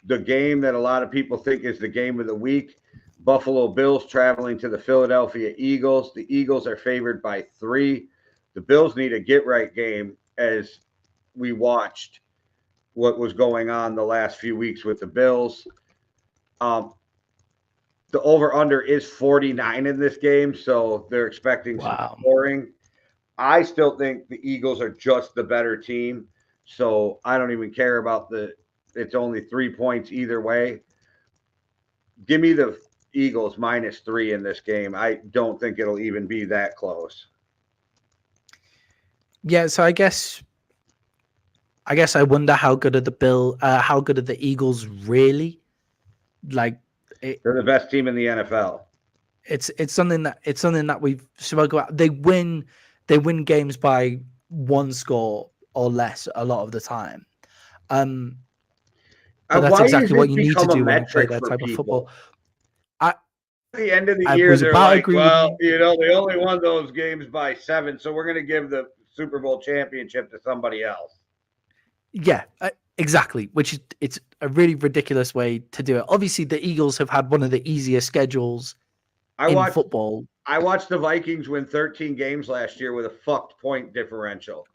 The game that a lot of people think is the game of the week, Buffalo Bills traveling to the Philadelphia Eagles. The Eagles are favored by 3. The Bills need a get-right game as we watched what was going on the last few weeks with the Bills. The over-under is 49 in this game, so they're expecting some scoring. I still think the Eagles are just the better team, so I don't even care about it's only 3 points either way. Give me the Eagles -3 in this game. I don't think it'll even be that close. Yeah, so I guess I wonder how good are the Eagles really? Like, they're the best team in the NFL. It's something that we've spoken about. They win games by 1 score or less a lot of the time. But that's exactly what you need to do when you play that type of football. At the end of the year, they're like, well, they only won those games by 7, so we're going to give the Super Bowl championship to somebody else. Yeah, exactly, which it's a really ridiculous way to do it. Obviously, the Eagles have had one of the easiest schedules in football. I watched the Vikings win 13 games last year with a fucked point differential.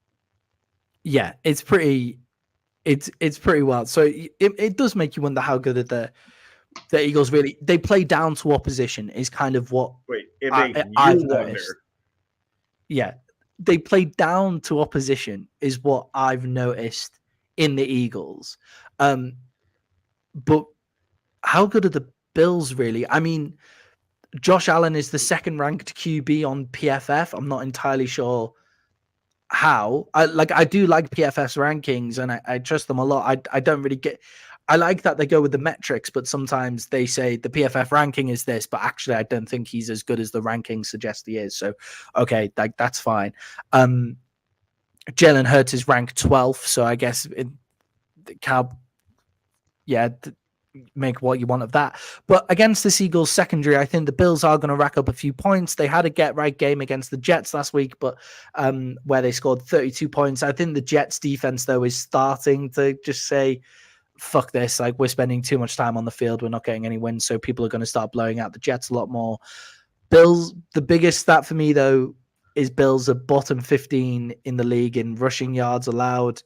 Yeah, it's pretty wild. So it does make you wonder how good are the Eagles really. They play down to opposition is kind of what I've noticed. Yeah, they play down to opposition is what I've noticed in the Eagles. But how good are the Bills really? I mean, Josh Allen is the 2nd ranked QB on PFF. I'm not entirely sure how. I do like PFF's rankings and I trust them a lot. I don't really get. I like that they go with the metrics, but sometimes they say the PFF ranking is this, but actually I don't think he's as good as the rankings suggest he is. So, okay, that's fine. Jalen Hurts is ranked 12th, so I guess make what you want of that. But against this Eagles secondary, I think the Bills are going to rack up a few points. They had a get-right game against the Jets last week, but where they scored 32 points. I think the Jets defense, though, is starting to just say, fuck this. Like, we're spending too much time on the field. We're not getting any wins, so people are going to start blowing out the Jets a lot more. Bills, the biggest stat for me, though, is Bills are bottom 15 in the league in rushing yards allowed.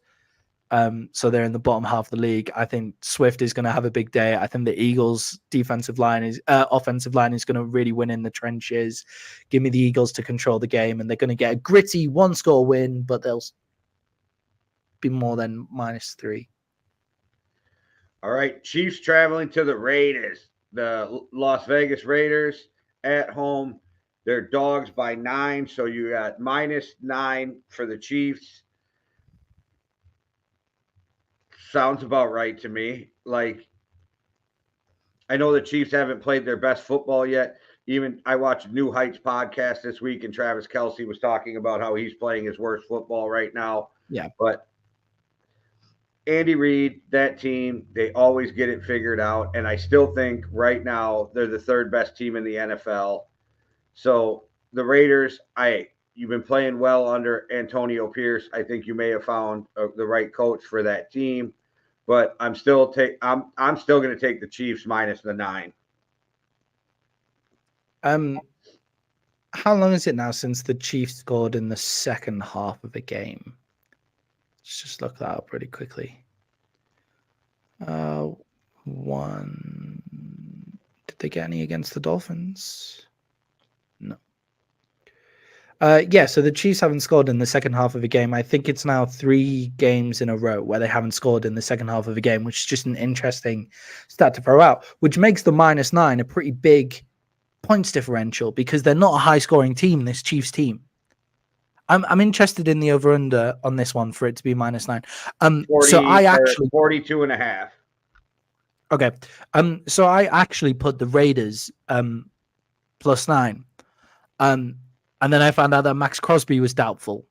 So they're in the bottom half of the league. I think Swift is going to have a big day. I think the Eagles' offensive line is going to really win in the trenches. Give me the Eagles to control the game, and they're going to get a gritty 1-score win, but they'll be more than -3. All right, Chiefs traveling to the Raiders. The Las Vegas Raiders at home. They're dogs by 9, so you got -9 for the Chiefs. Sounds about right to me. Like, I know the Chiefs haven't played their best football yet. Even I watched New Heights podcast this week, and Travis Kelce was talking about how he's playing his worst football right now. Yeah. But Andy Reid, that team, they always get it figured out. And I still think right now they're the 3rd best team in the NFL. So the Raiders, you've been playing well under Antonio Pierce. I think you may have found the right coach for that team. But I'm still going to take the Chiefs -9. How long is it now since the Chiefs scored in the second half of a game? Let's just look that up really quickly. One. Did they get any against the Dolphins? No. Yeah, so the Chiefs haven't scored in the second half of a game. I think it's now 3 games in a row where they haven't scored in the second half of a game, which is just an interesting stat to throw out, which makes the -9 a pretty big points differential because they're not a high-scoring team, this Chiefs team. I'm interested in the over-under on this one for it to be -9. 42.5. Okay. So I actually put the Raiders +9. And then I found out that Max Crosby was doubtful,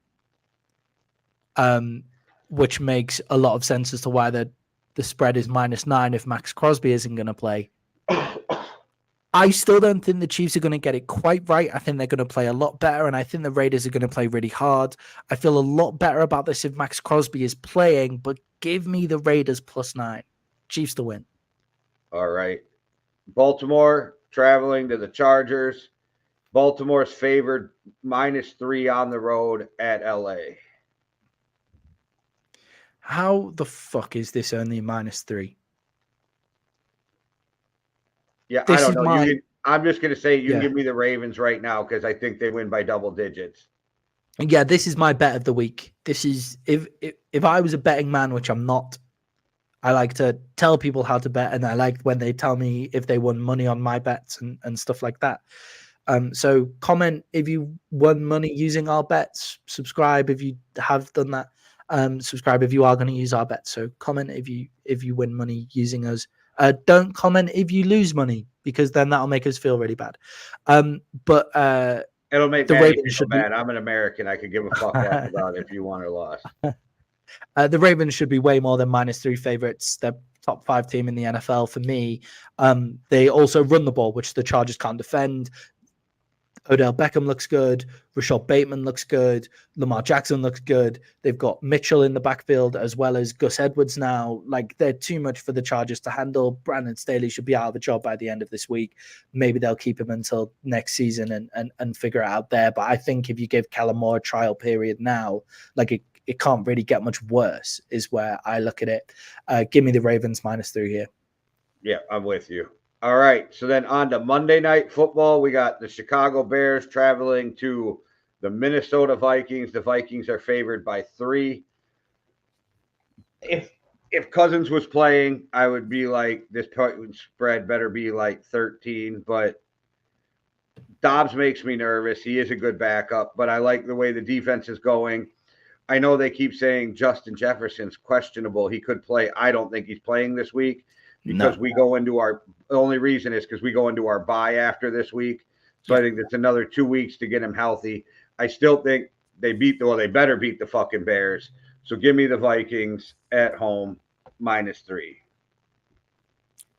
which makes a lot of sense as to why the spread is -9 if Max Crosby isn't going to play. I still don't think the Chiefs are going to get it quite right. I think they're going to play a lot better, and I think the Raiders are going to play really hard. I feel a lot better about this if Max Crosby is playing, but give me the Raiders +9. Chiefs to win. All right. Baltimore traveling to the Chargers. Baltimore's favored -3 on the road at LA. How the fuck is this only -3? Yeah, I don't know. I'm just going to say you can give me the Ravens right now because I think they win by double digits. Yeah, this is my bet of the week. This is if I was a betting man, which I'm not, I like to tell people how to bet, and I like when they tell me if they won money on my bets and stuff like that. So comment if you won money using our bets. Subscribe if you have done that. Subscribe if you are going to use our bets. So comment if you win money using us. Don't comment if you lose money because then that'll make us feel really bad. But it'll make the Ravens feel bad. I'm an American. I could give a fuck about if you won or lost. The Ravens should be way more than -3 favorites. They're top 5 team in the NFL for me. They also run the ball, which the Chargers can't defend. Odell Beckham looks good. Rashad Bateman looks good. Lamar Jackson looks good. They've got Mitchell in the backfield as well as Gus Edwards now. Like, they're too much for the Chargers to handle. Brandon Staley should be out of a job by the end of this week. Maybe they'll keep him until next season and figure it out there. But I think if you give Kellen Moore a trial period now, like it can't really get much worse is where I look at it. Give me the Ravens -3 here. Yeah, I'm with you. All right, so then on to Monday Night Football. We got the Chicago Bears traveling to the Minnesota Vikings. The Vikings are favored by 3. If Cousins was playing, I would be like, this spread better be like 13. But Dobbs makes me nervous. He is a good backup, but I like the way the defense is going. I know they keep saying Justin Jefferson's questionable. He could play. I don't think he's playing this week. Because we go into the only reason is because we go into our bye after this week. So I think it's another 2 weeks to get him healthy. I still think they better beat the fucking Bears. So give me the Vikings at home -3.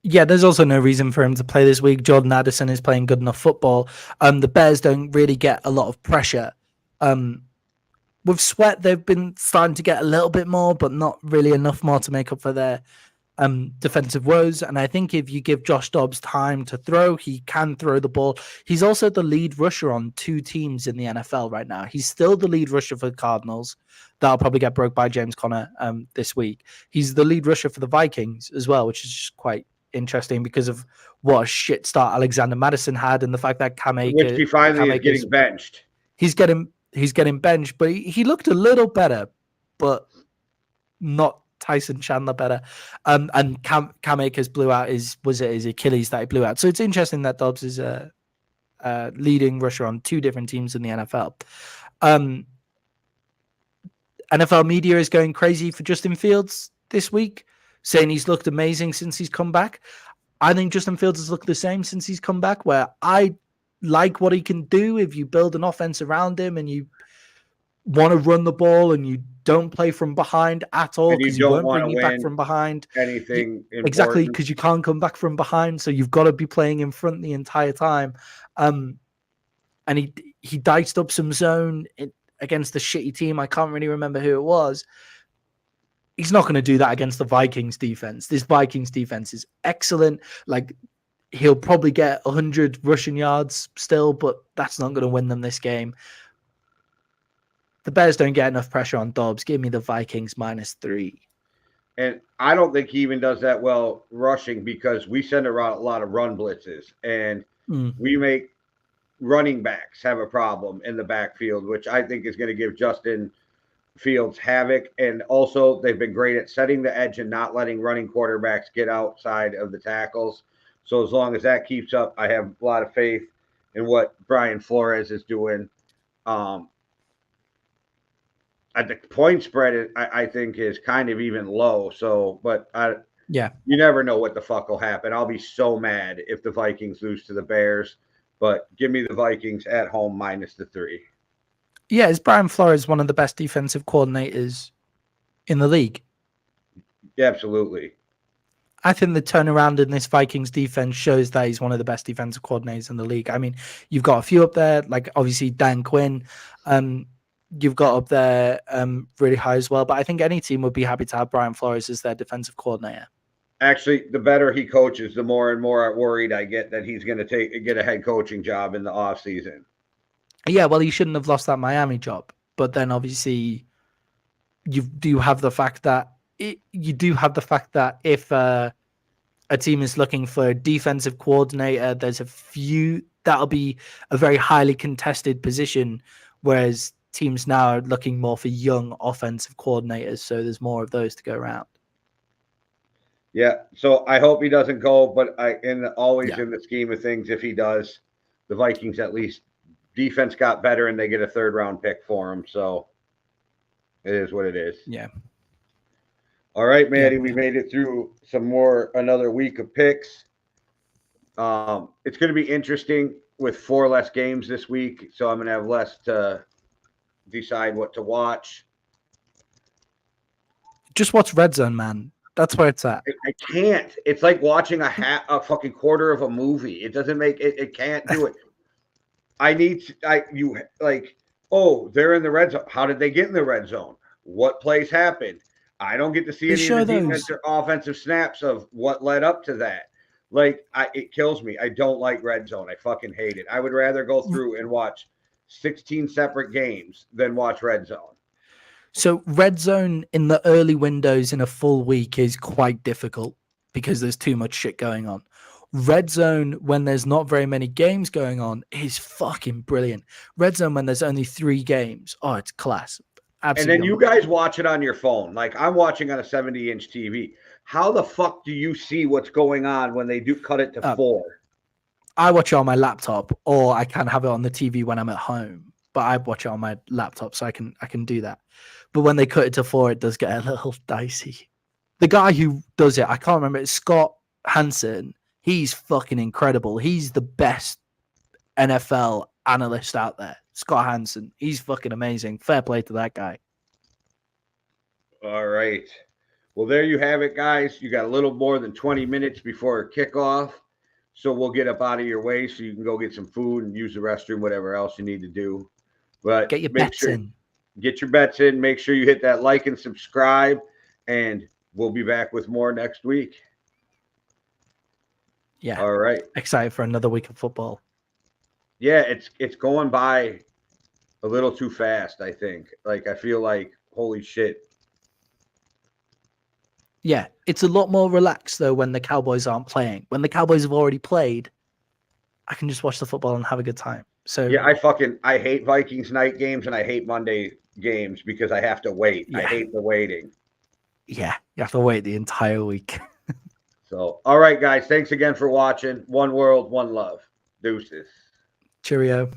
Yeah, there's also no reason for him to play this week. Jordan Addison is playing good enough football. The Bears don't really get a lot of pressure. With Sweat, they've been starting to get a little bit more, but not really enough more to make up for their defensive woes. And I think if you give Josh Dobbs time to throw, he can throw the ball. He's also the lead rusher on 2 teams in the NFL right now. He's still the lead rusher for the Cardinals. That'll probably get broke by James Conner this week. He's the lead rusher for the Vikings as well, which is just quite interesting because of what a shit start Alexander Madison had and the fact that Cam Akers, which he finally is getting benched. He's getting benched, but he looked a little better, but not Tyson Chandler better. And Cam Akers blew out his Achilles that he blew out. So it's interesting that Dobbs is a leading rusher on 2 different teams in the NFL. NFL media is going crazy for Justin Fields this week, saying he's looked amazing since he's come back. I think Justin Fields has looked the same since he's come back, where I like what he can do if you build an offense around him and you want to run the ball and you don't play from behind at all because he won't bring you back from behind. Anything exactly, because you can't come back from behind, so you've got to be playing in front the entire time. And he diced up some zone against the shitty team. I can't really remember who it was. He's not going to do that against the Vikings defense. This Vikings defense is excellent. Like, he'll probably get 100 rushing yards still, but that's not going to win them this game. The Bears don't get enough pressure on Dobbs. Give me the Vikings -3. And I don't think he even does that well rushing because we send around a lot of run blitzes and we make running backs have a problem in the backfield, which I think is going to give Justin Fields havoc. And also they've been great at setting the edge and not letting running quarterbacks get outside of the tackles. So as long as that keeps up, I have a lot of faith in what Brian Flores is doing. At the point spread, I think is kind of even low. So, but you never know what the fuck will happen. I'll be so mad if the Vikings lose to the Bears, but give me the Vikings at home -3. Yeah, is Brian Flores one of the best defensive coordinators in the league? Yeah, absolutely. I think the turnaround in this Vikings defense shows that he's one of the best defensive coordinators in the league. I mean, you've got a few up there, like obviously Dan Quinn. You've got up there really high as well. But I think any team would be happy to have Brian Flores as their defensive coordinator. Actually, the better he coaches, the more and more worried I get that he's going to get a head coaching job in the offseason. Yeah, well, he shouldn't have lost that Miami job. But then obviously you do have the fact that if a team is looking for a defensive coordinator, there's a few that'll be a very highly contested position, whereas teams now are looking more for young offensive coordinators, so there's more of those to go around. Yeah, so I hope he doesn't go, but in the scheme of things, if he does, the Vikings at least defense got better and they get a 3rd-round pick for him. So it is what it is. Yeah. All right, Maddie, we made it through another week of picks. It's going to be interesting with 4 less games this week, so I'm going to have less to decide what to watch. Just watch Red Zone, man. That's where it's at. I can't. It's like watching a fucking quarter of a movie. It doesn't make it. It can't do it. They're in the red zone. How did they get in the red zone? What plays happened? I don't get to see any of the defensive offensive snaps of what led up to that. It kills me. I don't like red zone. I fucking hate it. I would rather go through and watch 16 separate games than watch red zone. So red zone in the early windows in a full week is quite difficult because there's too much shit going on. Red zone when there's not very many games going on is fucking brilliant. Red zone when there's only 3 games. Oh, it's class. Absolutely. And then you guys watch it on your phone. Like I'm watching on a 70-inch TV. How the fuck do you see what's going on when they do cut it to 4? I watch it on my laptop, or I can have it on the TV when I'm at home. But I watch it on my laptop, so I can do that. But when they cut it to 4, it does get a little dicey. The guy who does it, I can't remember. It's Scott Hansen. He's fucking incredible. He's the best NFL analyst out there. Scott Hansen. He's fucking amazing. Fair play to that guy. All right. Well, there you have it, guys. You got a little more than 20 minutes before kickoff. So we'll get up out of your way so you can go get some food and use the restroom, whatever else you need to do. But get your bets in. Get your bets in. Make sure you hit that like and subscribe. And we'll be back with more next week. Yeah. All right. Excited for another week of football. Yeah, it's going by a little too fast, I think. Like, I feel like, holy shit. Yeah, it's a lot more relaxed, though, when the Cowboys aren't playing. When the Cowboys have already played, I can just watch the football and have a good time. So yeah, I hate Vikings night games and I hate Monday games because I have to wait. Yeah. I hate the waiting. Yeah, you have to wait the entire week. So, all right, guys. Thanks again for watching. One world, one love. Deuces. Cheerio.